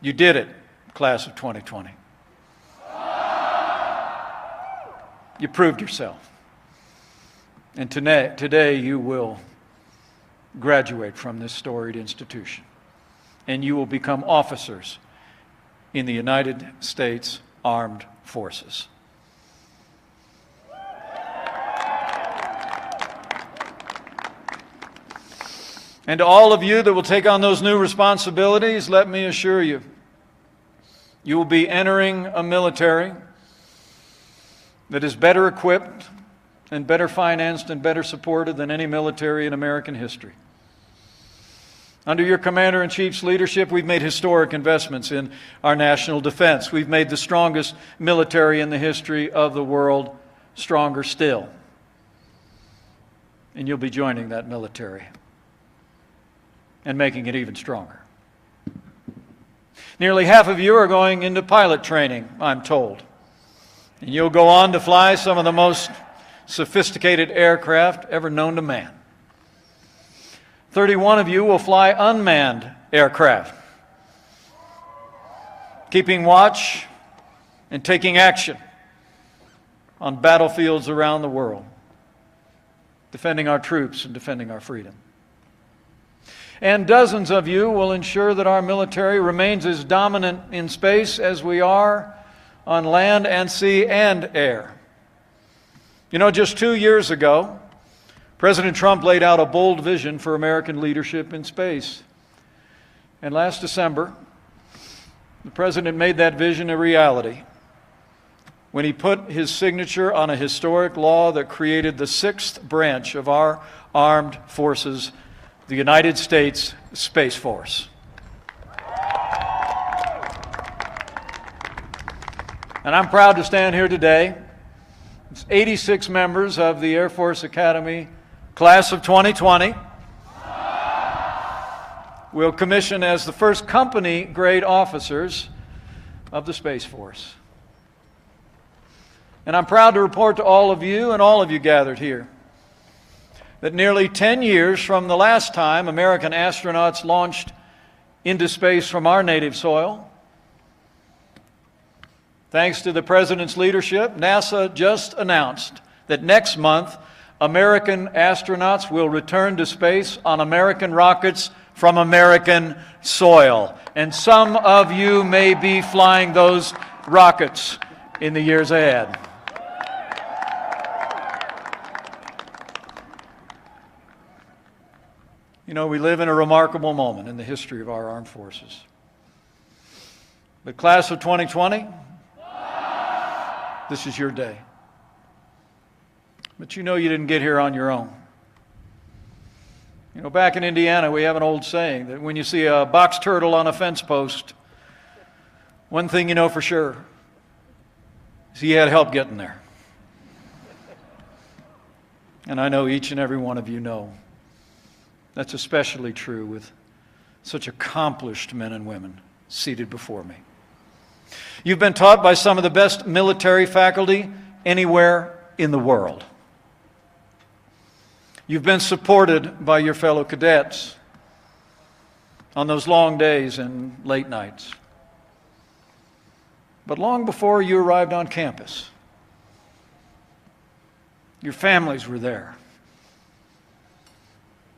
Speaker 14: You did it, class of 2020. You proved yourself. And today you will graduate from this storied institution. And you will become officers in the United States Armed Forces. And to all of you that will take on those new responsibilities, let me assure you, you will be entering a military that is better equipped and better financed and better supported than any military in American history. Under your Commander-in-Chief's leadership, we've made historic investments in our national defense. We've made the strongest military in the history of the world stronger still. and you'll be joining that military and making it even stronger. Nearly half of you are going into pilot training, I'm told. And you'll go on to fly some of the most sophisticated aircraft ever known to man. 31 of you will fly unmanned aircraft, keeping watch and taking action on battlefields around the world, defending our troops and defending our freedom. And dozens of you will ensure that our military remains as dominant in space as we are on land and sea and air. You know, just 2 years ago, President Trump laid out a bold vision for American leadership in space. And last December, the President made that vision a reality when he put his signature on a historic law that created the 6th branch of our armed forces, the United States Space Force. And I'm proud to stand here today. It's 86 members of the Air Force Academy class of 2020 will commission as the first company grade officers of the Space Force. And I'm proud to report to all of you and all of you gathered here that nearly 10 years from the last time American astronauts launched into space from our native soil, thanks to the President's leadership, NASA just announced that next month American astronauts will return to space on American rockets from American soil. And some of you may be flying those rockets in the years ahead. You know, we live in a remarkable moment in the history of our armed forces. But class of 2020, this is your day. But you know you didn't get here on your own. You know, back in Indiana, we have an old saying that when you see a box turtle on a fence post, one thing you know for sure is he had help getting there. And I know each and every one of you know that's especially true with such accomplished men and women seated before me. You've been taught by some of the best military faculty anywhere in the world. You've been supported by your fellow cadets on those long days and late nights. But long before you arrived on campus, your families were there.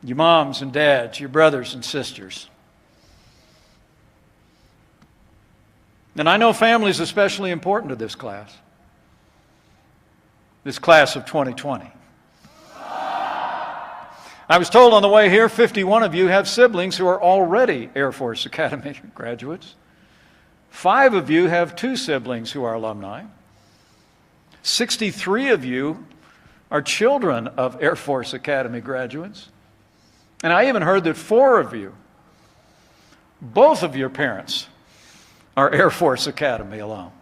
Speaker 14: Your moms and dads, your brothers and sisters. And I know family is especially important to this class of 2020. I was told on the way here, 51 of you have siblings who are already Air Force Academy graduates. 5 of you have 2 siblings who are alumni. 63 of you are children of Air Force Academy graduates. And I even heard that 4 of you, both of your parents, are Air Force Academy alum.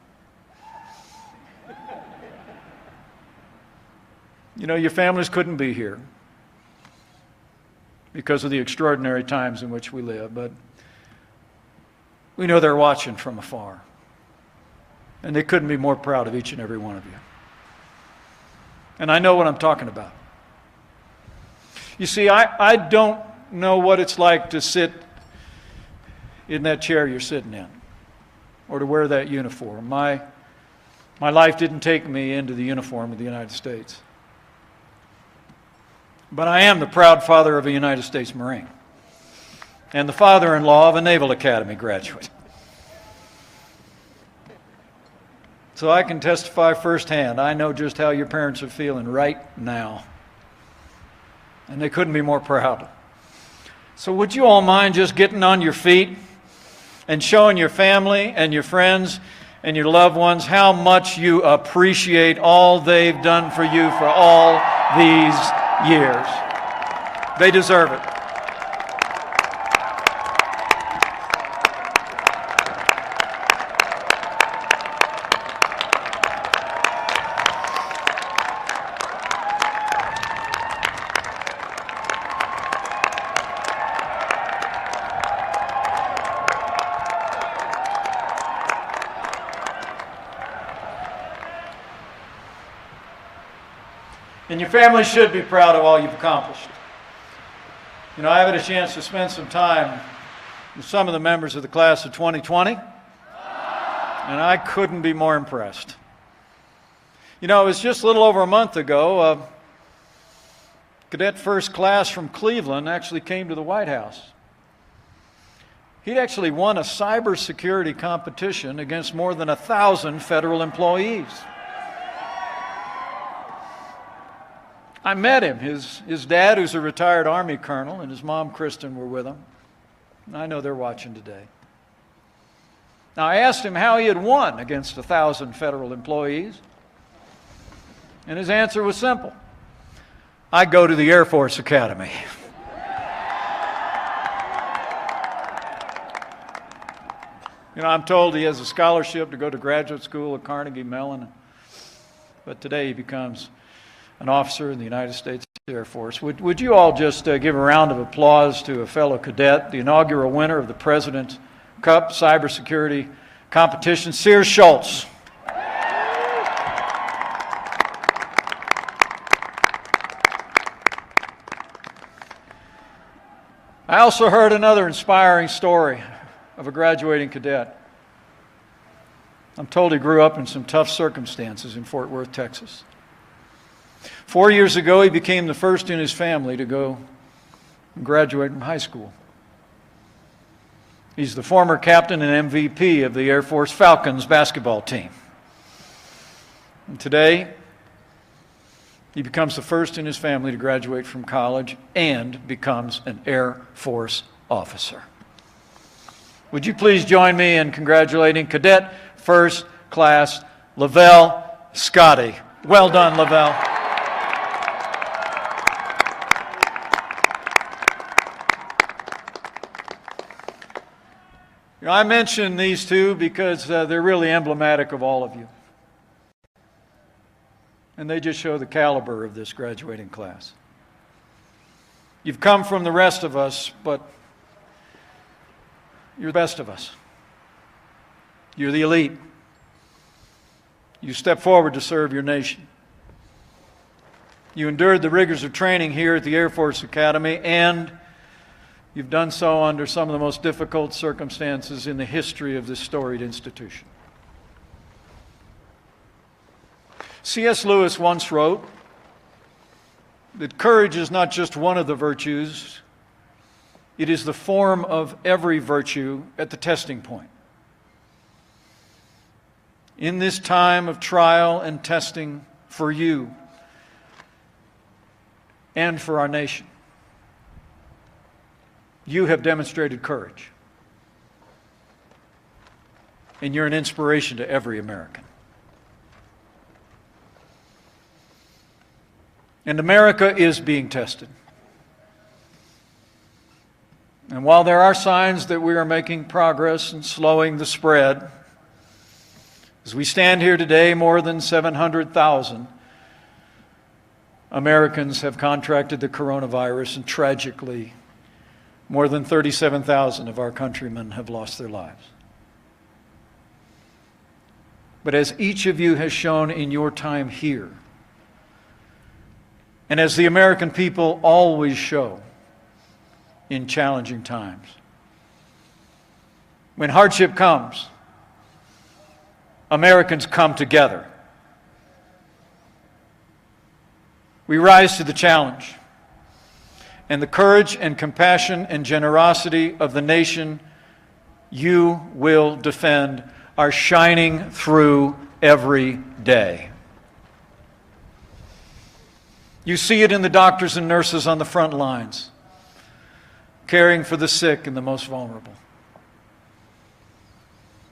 Speaker 14: You know, your families couldn't be here because of the extraordinary times in which we live, but we know they're watching from afar. And they couldn't be more proud of each and every one of you. And I know what I'm talking about. You see, I don't know what it's like to sit in that chair you're sitting in or to wear that uniform. My life didn't take me into the uniform of the United States. But I am the proud father of a United States Marine and the father-in-law of a Naval Academy graduate. So I can testify firsthand. I know just how your parents are feeling right now. And they couldn't be more proud. So would you all mind just getting on your feet and showing your family and your friends and your loved ones how much you appreciate all they've done for you for all these years? They deserve it. And your family should be proud of all you've accomplished. You know, I had a chance to spend some time with some of the members of the class of 2020, and I couldn't be more impressed. You know, it was just a little over a month ago, cadet first class from Cleveland actually came to the White House. He'd actually won a cybersecurity competition against more than 1,000 federal employees. I met him. His dad, who's a retired Army colonel, and his mom, Kristen, were with him. I know they're watching today. Now, I asked him how he had won against 1,000 federal employees, and his answer was simple. I go to the Air Force Academy. You know, I'm told he has a scholarship to go to graduate school at Carnegie Mellon, but today he becomes an officer in the United States Air Force. Would you all just give a round of applause to a fellow cadet, the inaugural winner of the President's Cup cybersecurity competition, Sears Schultz. I also heard another inspiring story of a graduating cadet. I'm told he grew up in some tough circumstances in Fort Worth, Texas. 4 years ago, he became the first in his family to go and graduate from high school. He's the former captain and MVP of the Air Force Falcons basketball team. And today, he becomes the first in his family to graduate from college and becomes an Air Force officer. Would you please join me in congratulating Cadet First Class Lavelle Scotty. Well done, Lavelle. You know, I mention these two because they're really emblematic of all of you. And they just show the caliber of this graduating class. You've come from the rest of us, but you're the best of us. You're the elite. You step forward to serve your nation. You endured the rigors of training here at the Air Force Academy, and you've done so under some of the most difficult circumstances in the history of this storied institution. C.S. Lewis once wrote that courage is not just one of the virtues, it is the form of every virtue at the testing point. In this time of trial and testing for you and for our nation, you have demonstrated courage. And you're an inspiration to every American. And America is being tested. And while there are signs that we are making progress in slowing the spread, as we stand here today, more than 700,000 Americans have contracted the coronavirus, and tragically, more than 37,000 of our countrymen have lost their lives. But as each of you has shown in your time here, and as the American people always show in challenging times, when hardship comes, Americans come together. We rise to the challenge, and the courage and compassion and generosity of the nation you will defend are shining through every day. You see it in the doctors and nurses on the front lines, caring for the sick and the most vulnerable.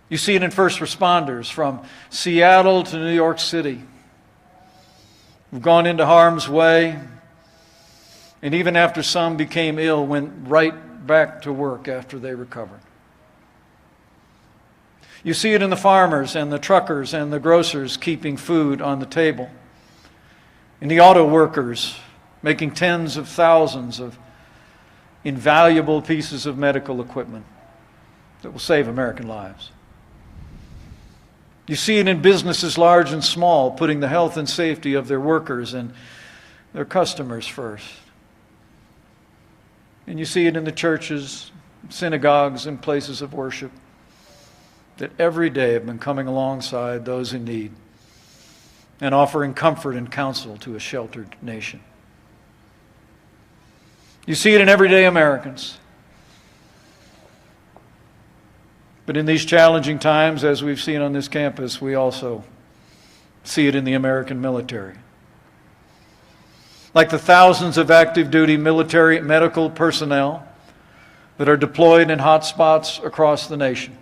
Speaker 14: You see it in first responders from Seattle to New York City, who've gone into harm's way, and even after some became ill, went right back to work after they recovered. You see it in the farmers and the truckers and the grocers keeping food on the table, in the auto workers making tens of thousands of invaluable pieces of medical equipment that will save American lives. You see it in businesses large and small, putting the health and safety of their workers and their customers first. And you see it in the churches, synagogues, and places of worship that every day have been coming alongside those in need and offering comfort and counsel to a sheltered nation. You see it in everyday Americans. But in these challenging times, as we've seen on this campus, we also see it in the American military. Like the thousands of active duty military medical personnel that are deployed in hot spots across the nation.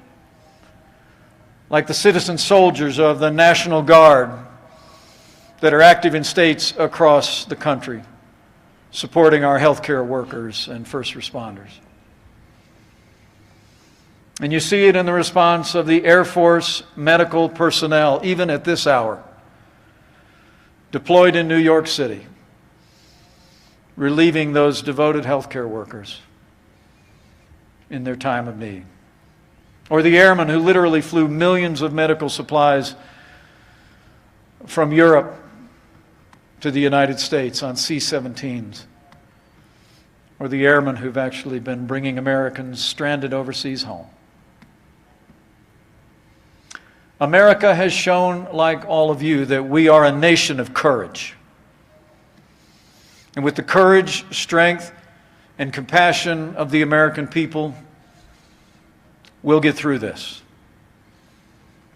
Speaker 14: Like the citizen soldiers of the National Guard that are active in states across the country, supporting our healthcare workers and first responders. And you see it in the response of the Air Force medical personnel, even at this hour, deployed in New York City, relieving those devoted healthcare workers in their time of need. Or the airmen who literally flew millions of medical supplies from Europe to the United States on C-17s. Or the airmen who've actually been bringing Americans stranded overseas home. America has shown, like all of you, that we are a nation of courage. And with the courage, strength, and compassion of the American people, we'll get through this.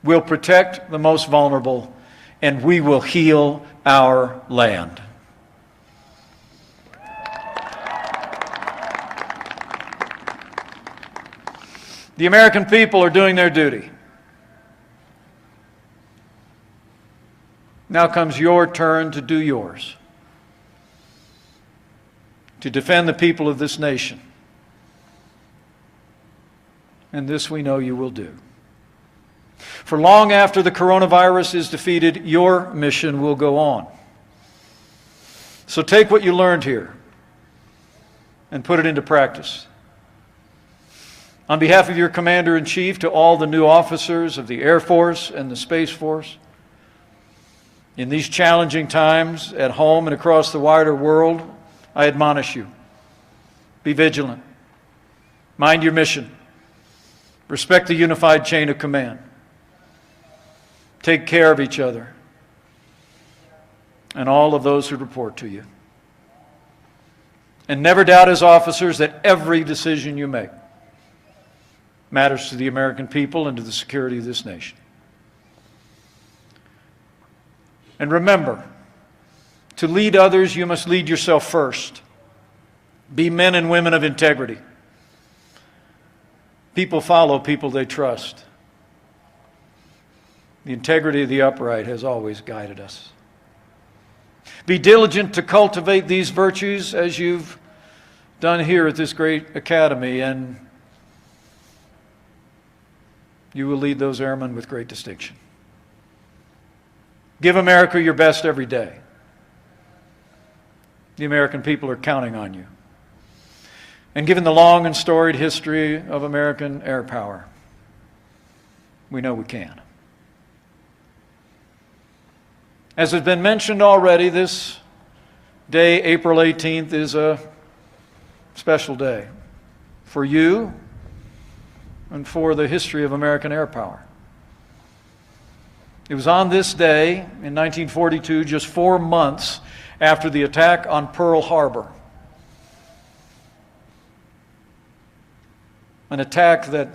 Speaker 14: We'll protect the most vulnerable, and we will heal our land. The American people are doing their duty. Now comes your turn to do yours. To defend the people of this nation. And this we know you will do. For long after the coronavirus is defeated, your mission will go on. So take what you learned here and put it into practice. On behalf of your Commander-in-Chief, to all the new officers of the Air Force and the Space Force, in these challenging times at home and across the wider world, I admonish you. Be vigilant. Mind your mission. Respect the unified chain of command. Take care of each other and all of those who report to you. And never doubt as officers that every decision you make matters to the American people and to the security of this nation. And remember, to lead others, you must lead yourself first. Be men and women of integrity. People follow people they trust. The integrity of the upright has always guided us. Be diligent to cultivate these virtues as you've done here at this great academy, and you will lead those airmen with great distinction. Give America your best every day. The American people are counting on you. And given the long and storied history of American air power, we know we can. As has been mentioned already, this day, April 18th, is a special day for you and for the history of American air power. It was on this day in 1942, just 4 months after the attack on Pearl Harbor, an attack that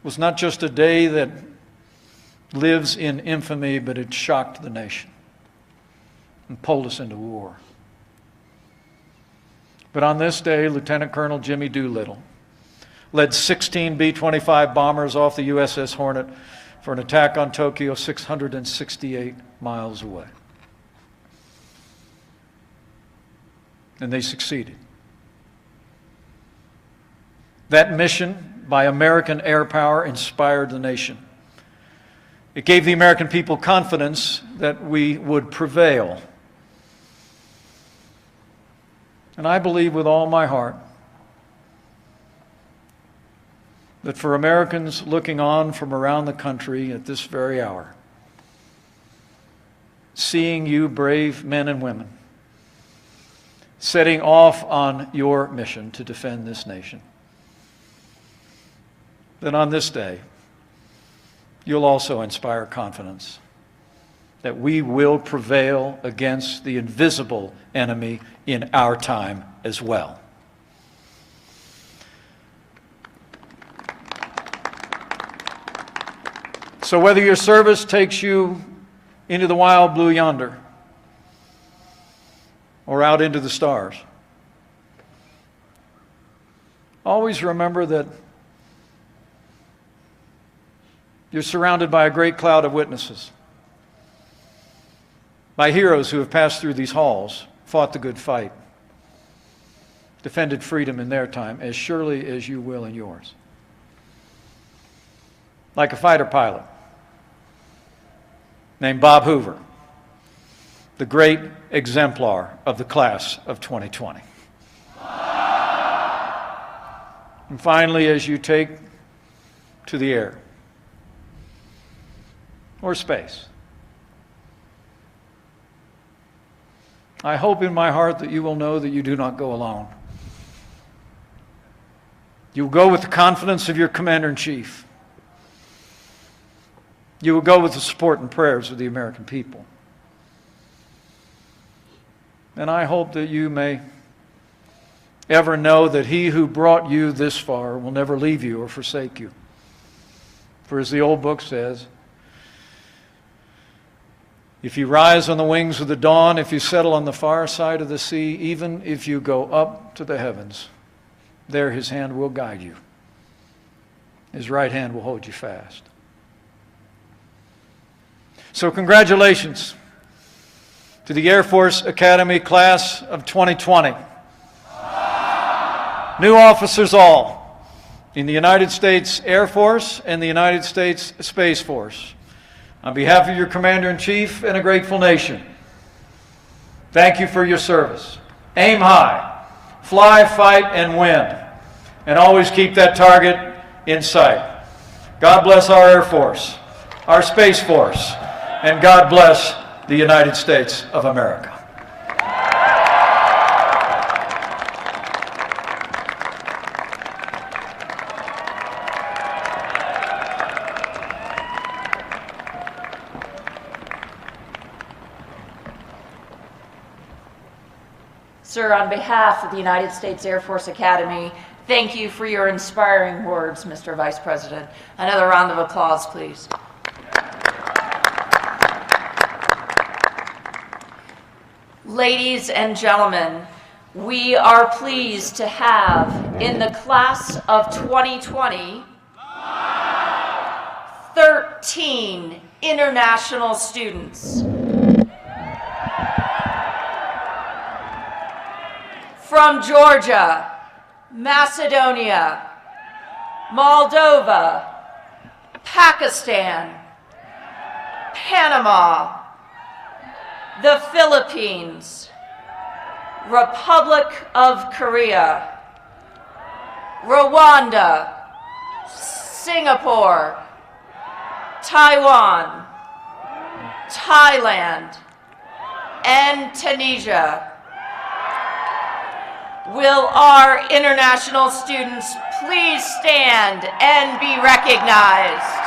Speaker 14: was not just a day that lives in infamy, but it shocked the nation and pulled us into war. But on this day, Lieutenant Colonel Jimmy Doolittle led 16 B-25 bombers off the USS Hornet for an attack on Tokyo 668 miles away. And they succeeded. That mission by American air power inspired the nation. It gave the American people confidence that we would prevail. And I believe with all my heart that for Americans looking on from around the country at this very hour, seeing you brave men and women setting off on your mission to defend this nation, then on this day, you'll also inspire confidence that we will prevail against the invisible enemy in our time as well. So whether your service takes you into the wild blue yonder or out into the stars, always remember that you're surrounded by a great cloud of witnesses, by heroes who have passed through these halls, fought the good fight, defended freedom in their time as surely as you will in yours. Like a fighter pilot named Bob Hoover, the great exemplar of the class of 2020. And finally, as you take to the air or space, I hope in my heart that you will know that you do not go alone. You will go with the confidence of your Commander-in-Chief. You will go with the support and prayers of the American people. And I hope that you may ever know that He who brought you this far will never leave you or forsake you. For as the old book says, if you rise on the wings of the dawn, if you settle on the far side of the sea, even if you go up to the heavens, there His hand will guide you. His right hand will hold you fast. So congratulations to the Air Force Academy class of 2020. New officers all in the United States Air Force and the United States Space Force. On behalf of your Commander-in-Chief and a grateful nation, thank you for your service. Aim high, fly, fight, and win. And always keep that target in sight. God bless our Air Force, our Space Force, and God bless the United States of America.
Speaker 15: Sir, on behalf of the United States Air Force Academy, thank you for your inspiring words, Mr. Vice President. Another round of applause, please. Ladies and gentlemen, we are pleased to have in the class of 2020 13 international students from Georgia, Macedonia, Moldova, Pakistan, Panama, the Philippines, Republic of Korea, Rwanda, Singapore, Taiwan, Thailand, and Tunisia. Will our international students please stand and be recognized?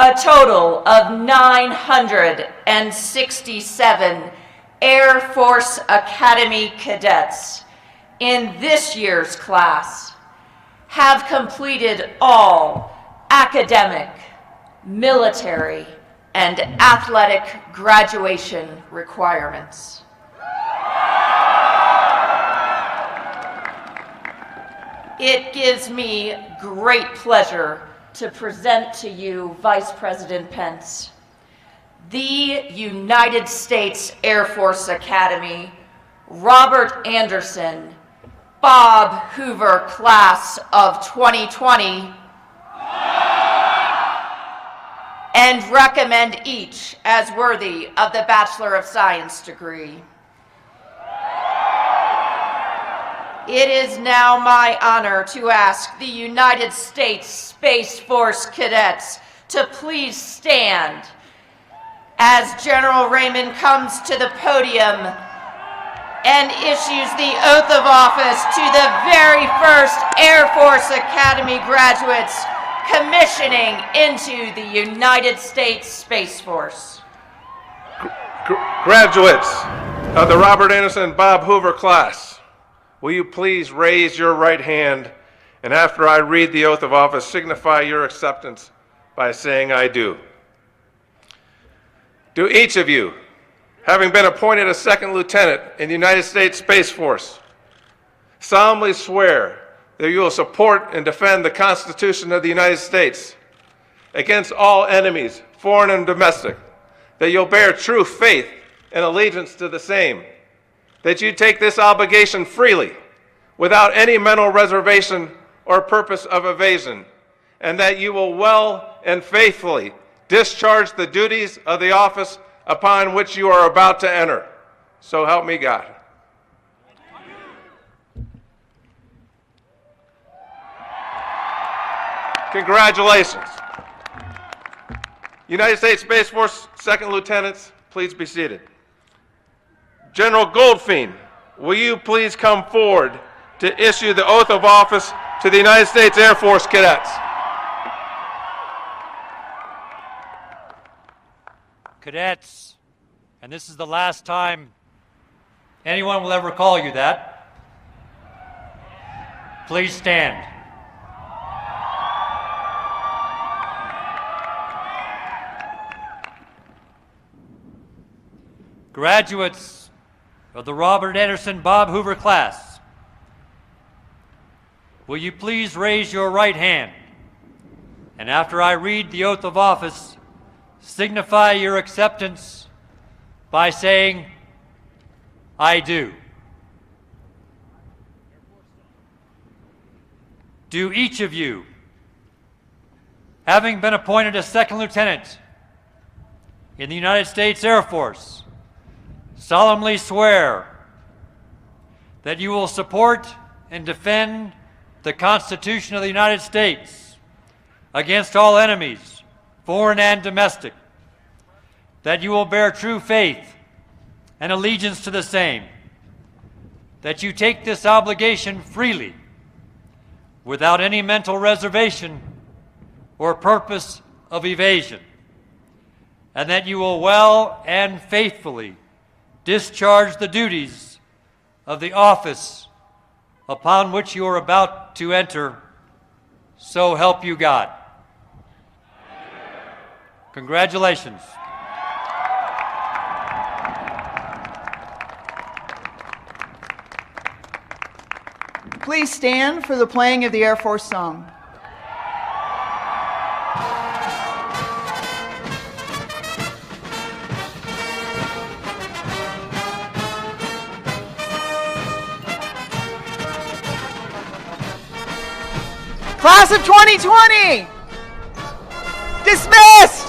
Speaker 15: A total of 967 Air Force Academy cadets in this year's class have completed all academic, military, and athletic graduation requirements. It gives me great pleasure to present to you Vice President Pence, the United States Air Force Academy, Robert Anderson, Bob Hoover Class of 2020, and recommend each as worthy of the Bachelor of Science degree. It is now my honor to ask the United States Space Force cadets to please stand as General Raymond comes to the podium and issues the oath of office to the very first Air Force Academy graduates commissioning into the United States Space Force.
Speaker 1: Graduates of the Robert Anderson and Bob Hoover class, will you please raise your right hand, and after I read the oath of office, signify your acceptance by saying "I do." Do each of you, having been appointed a second lieutenant in the United States Space Force, solemnly swear that you will support and defend the Constitution of the United States against all enemies, foreign and domestic, that you'll bear true faith and allegiance to the same, that you take this obligation freely, without any mental reservation or purpose of evasion, and that you will well and faithfully discharge the duties of the office upon which you are about to enter. So help me God. Congratulations. United States Space Force Second Lieutenants, please be seated. General Goldfein, will you please come forward to issue the oath of office to the United States Air Force cadets?
Speaker 12: Cadets, and this is the last time anyone will ever call you that, please stand. Graduates of the Robert Anderson Bob Hoover class, will you please raise your right hand, and after I read the oath of office, signify your acceptance by saying, "I do." Do each of you, having been appointed a second lieutenant in the United States Air Force, solemnly swear that you will support and defend the Constitution of the United States against all enemies, foreign and domestic, that you will bear true faith and allegiance to the same, that you take this obligation freely, without any mental reservation or purpose of evasion, and that you will well and faithfully discharge the duties of the office upon which you are about to enter, so help you God. Congratulations.
Speaker 16: Please stand for the playing of the Air Force song. Class of 2020, dismissed!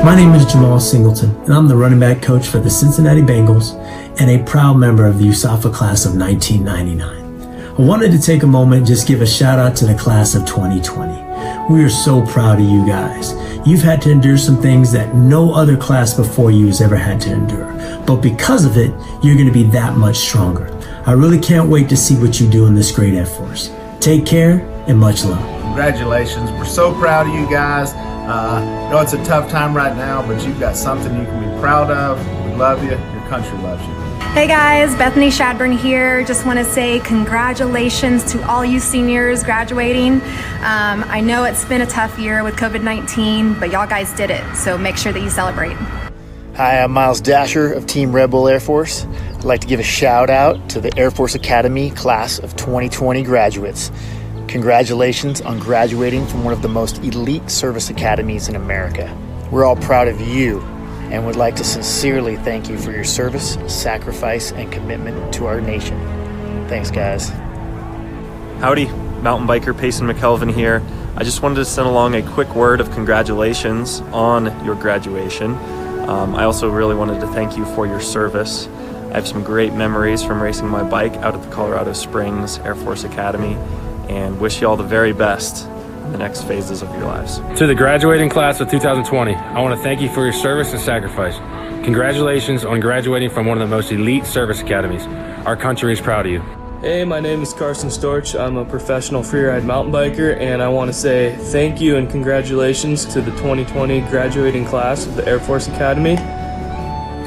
Speaker 17: My name is Jamal Singleton, and I'm the running back coach for the Cincinnati Bengals and a proud member of the USAFA class of 1999. I wanted to take a moment and just give a shout out to the class of 2020. We are so proud of you guys. You've had to endure some things that no other class before you has ever had to endure. But because of it, you're going to be that much stronger. I really can't wait to see what you do in this great Air Force. Take care and much love.
Speaker 18: Congratulations. We're so proud of you guys. I know it's a tough time right now, but you've got something you can be proud of. We love you. Your country loves you.
Speaker 19: Hey guys, Bethany Shadburn here. Just want to say congratulations to all you seniors graduating. I know it's been a tough year with COVID-19, but y'all guys did it, so make sure that you celebrate.
Speaker 20: Hi, I'm Miles Dasher of Team Red Bull Air Force. I'd like to give a shout out to the Air Force Academy class of 2020 graduates. Congratulations on graduating from one of the most elite service academies in America. We're all proud of you and would like to sincerely thank you for your service, sacrifice, and commitment to our nation. Thanks, guys.
Speaker 21: Howdy, mountain biker Payson McKelvin here. I just wanted to send along a quick word of congratulations on your graduation. I also really wanted to thank you for your service. I have some great memories from racing my bike out at the Colorado Springs Air Force Academy, and wish you all the very best in the next phases of your lives.
Speaker 22: To the graduating class of 2020, I want to thank you for your service and sacrifice. Congratulations on graduating from one of the most elite service academies. Our country is proud of you.
Speaker 23: Hey, my name is Carson Storch. I'm a professional freeride mountain biker, and I want to say thank you and congratulations to the 2020 graduating class of the Air Force Academy.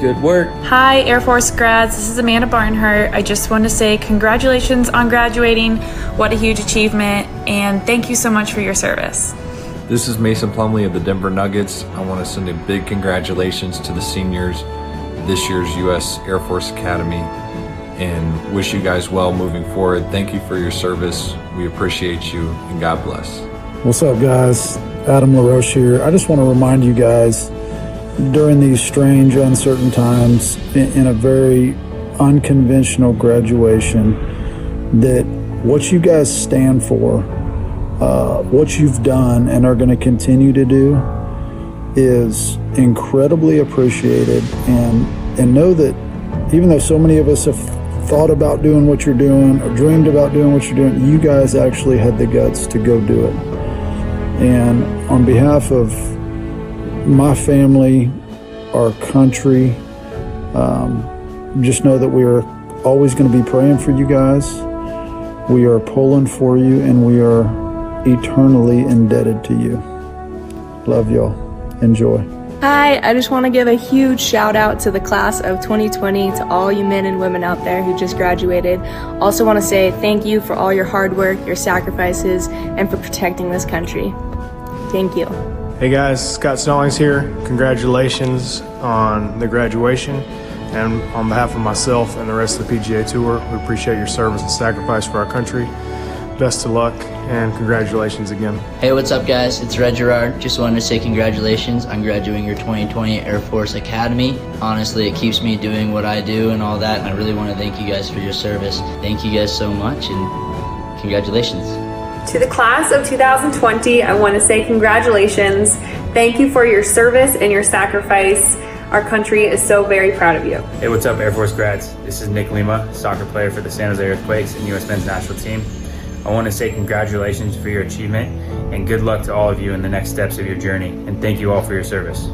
Speaker 23: Good work.
Speaker 24: Hi, Air Force grads. This is Amanda Barnhart. I just want to say congratulations on graduating. What a huge achievement, and thank you so much for your service.
Speaker 25: This is Mason Plumley of the Denver Nuggets. I want to send a big congratulations to the seniors of this year's U.S. Air Force Academy and wish you guys well moving forward. Thank you for your service. We appreciate you, and God bless.
Speaker 26: What's up, guys? Adam LaRoche here. I just want to remind you guys, during these strange, uncertain times, in a very unconventional graduation, that what you guys stand for, what you've done and are going to continue to do is incredibly appreciated. And know that even though so many of us have thought about doing what you're doing or dreamed about doing what you're doing, you guys actually had the guts to go do it. And on behalf of my family, our country, just know that we are always going to be praying for you guys. We are pulling for you, and we are eternally indebted to you. Love y'all. Enjoy.
Speaker 27: Hi, I just want to give a huge shout out to the class of 2020, to all you men and women out there who just graduated. Also want to say thank you for all your hard work, your sacrifices, and for protecting this country. Thank you.
Speaker 28: Hey guys, Scott Stallings here. Congratulations on the graduation. And on behalf of myself and the rest of the PGA Tour, we appreciate your service and sacrifice for our country. Best of luck and congratulations again.
Speaker 29: Hey, what's up guys? It's Red Gerard. Just wanted to say congratulations on graduating your 2020 Air Force Academy. Honestly, it keeps me doing what I do and all that, and I really want to thank you guys for your service. Thank you guys so much, and congratulations.
Speaker 30: To the class of 2020, I want to say congratulations. Thank you for your service and your sacrifice. Our country is so very proud of you.
Speaker 31: Hey, what's up, Air Force grads? This is Nick Lima, soccer player for the San Jose Earthquakes and U.S. men's national team. I want to say congratulations for your achievement and good luck to all of you in the next steps of your journey. And thank you all for your service.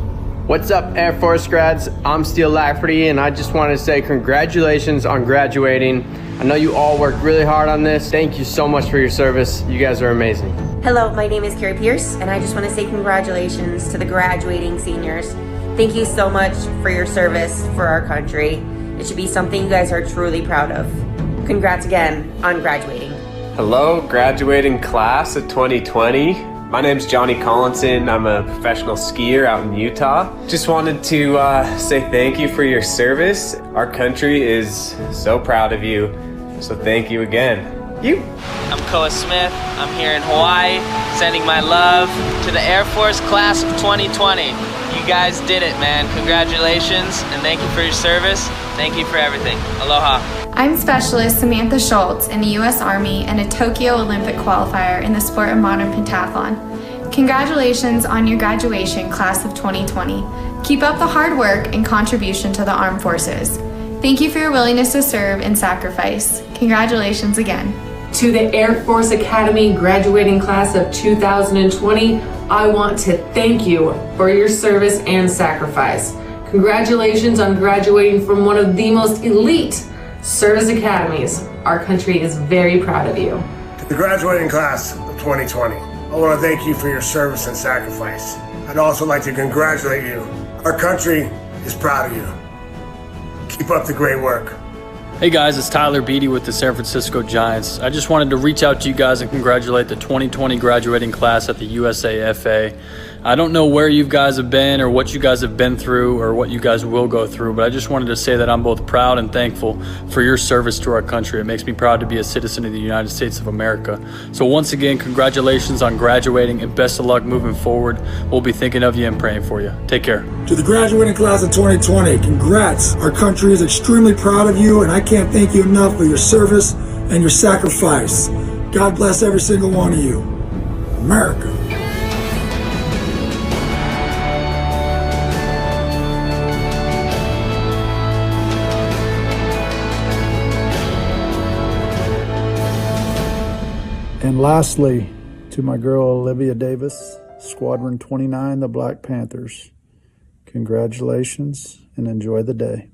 Speaker 32: What's up, Air Force grads? I'm Steele Lafferty, and I just want to say congratulations on graduating. I know you all worked really hard on this. Thank you so much for your service. You guys are amazing.
Speaker 33: Hello, my name is Carrie Pierce, and I just want to say congratulations to the graduating seniors. Thank you so much for your service for our country. It should be something you guys are truly proud of. Congrats again on graduating.
Speaker 34: Hello, graduating class of 2020. My name's Johnny Collinson. I'm a professional skier out in Utah. Just wanted to say thank you for your service. Our country is so proud of you, so thank you again.
Speaker 35: I'm Koa Smith. I'm here in Hawaii, sending my love to the Air Force class of 2020. You guys did it, man. Congratulations, and thank you for your service. Thank you for everything. Aloha.
Speaker 36: I'm Specialist Samantha Schultz in the U.S. Army and a Tokyo Olympic qualifier in the sport of modern pentathlon. Congratulations on your graduation, class of 2020. Keep up the hard work and contribution to the armed forces. Thank you for your willingness to serve and sacrifice. Congratulations again.
Speaker 1: To the Air Force Academy graduating class of 2020, I want to thank you for your service and sacrifice. Congratulations on graduating from one of the most elite service academies. Our country is very proud of you.
Speaker 2: To the graduating class of 2020, I want to thank you for your service and sacrifice. I'd also like to congratulate you. Our country is proud of you. Keep up the great work.
Speaker 3: Hey guys, it's Tyler Beatty with the San Francisco Giants. I just wanted to reach out to you guys and congratulate the 2020 graduating class at the USAFA. I don't know where you guys have been or what you guys have been through or what you guys will go through, but I just wanted to say that I'm both proud and thankful for your service to our country. It makes me proud to be a citizen of the United States of America. So once again, congratulations on graduating and best of luck moving forward. We'll be thinking of you and praying for you. Take care.
Speaker 4: To the graduating class of 2020, congrats. Our country is extremely proud of you, and I can't thank you enough for your service and your sacrifice. God bless every single one of you. America.
Speaker 26: And lastly, to my girl Olivia Davis, Squadron 29, the Black Panthers. Congratulations and enjoy the day.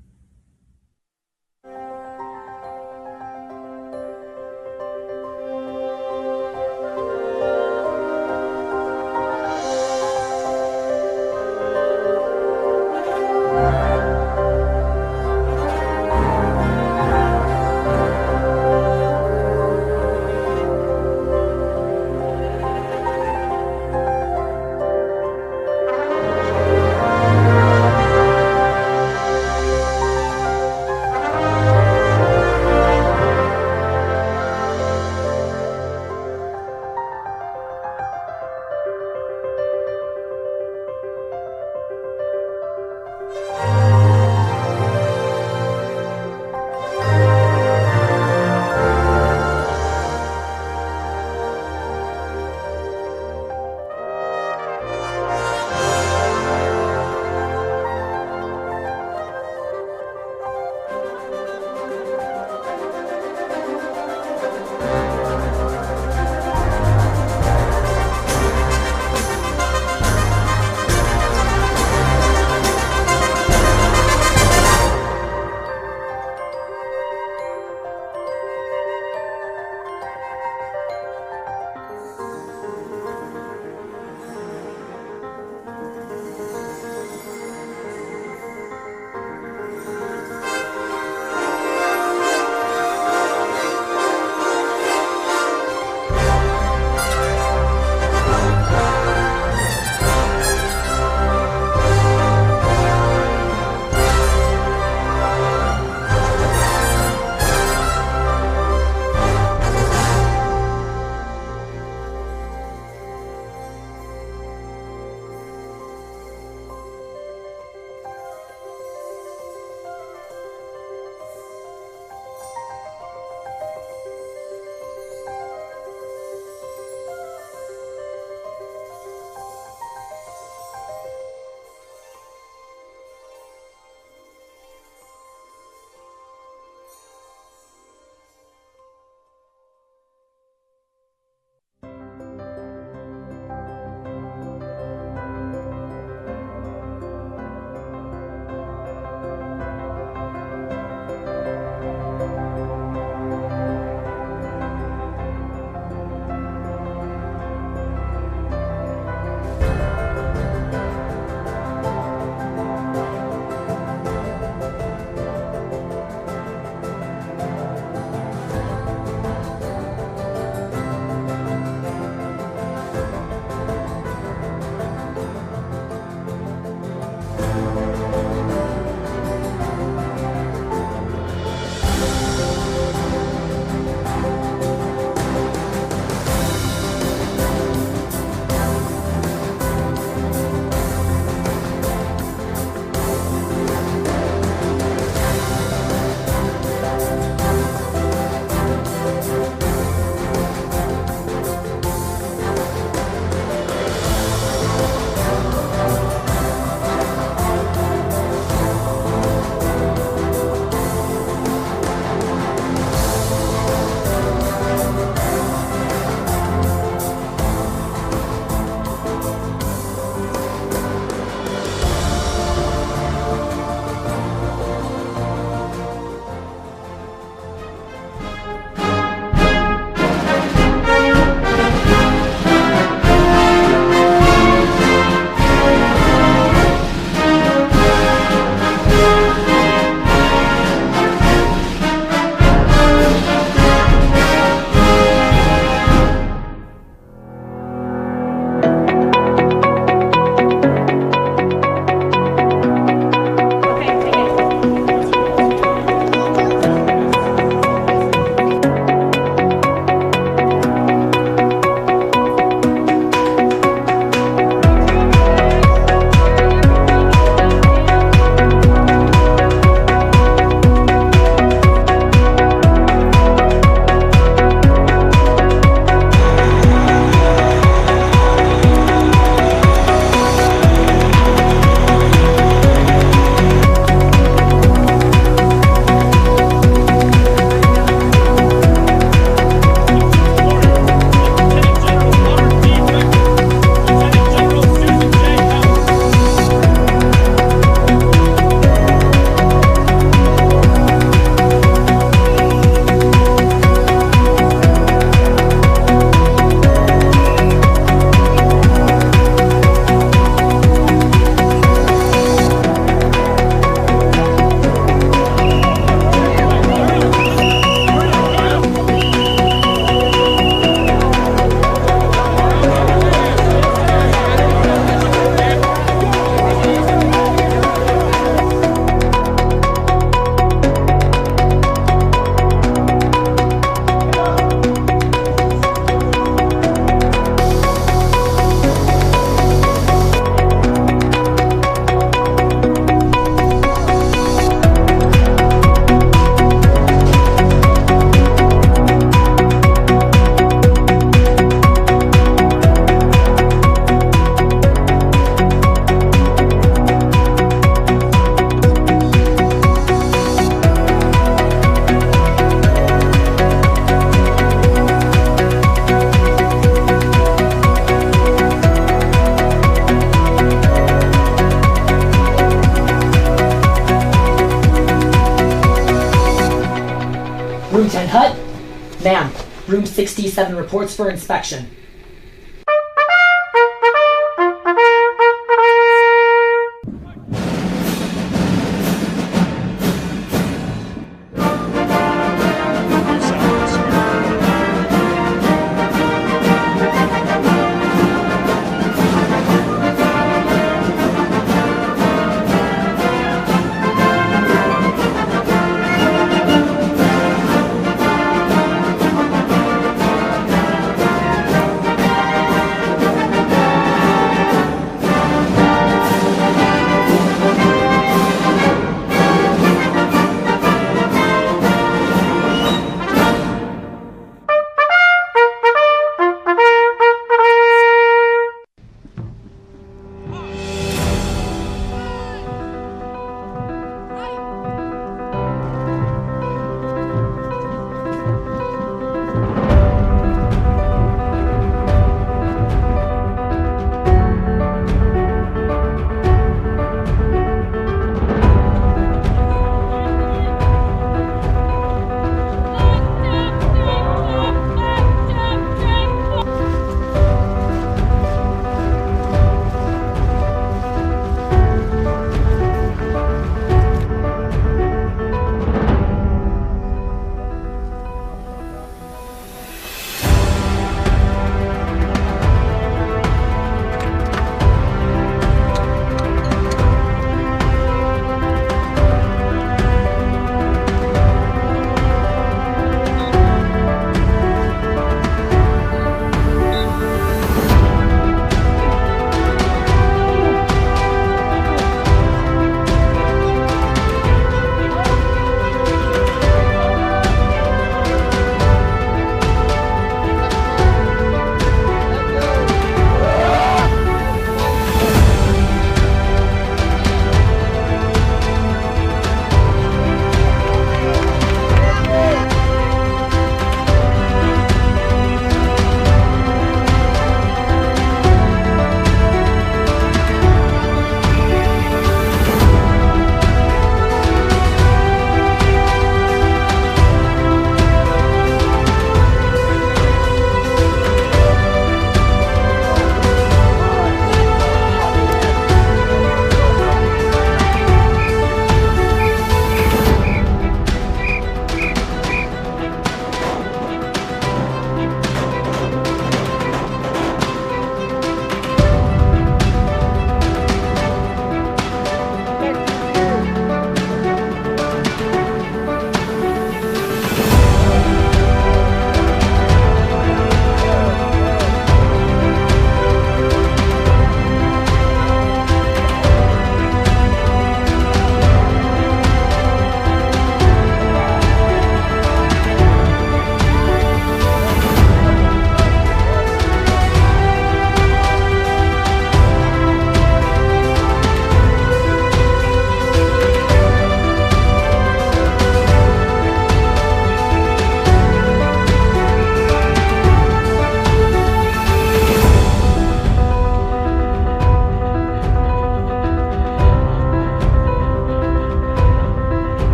Speaker 5: Room 10 hut. Ma'am, room 67 reports for inspection.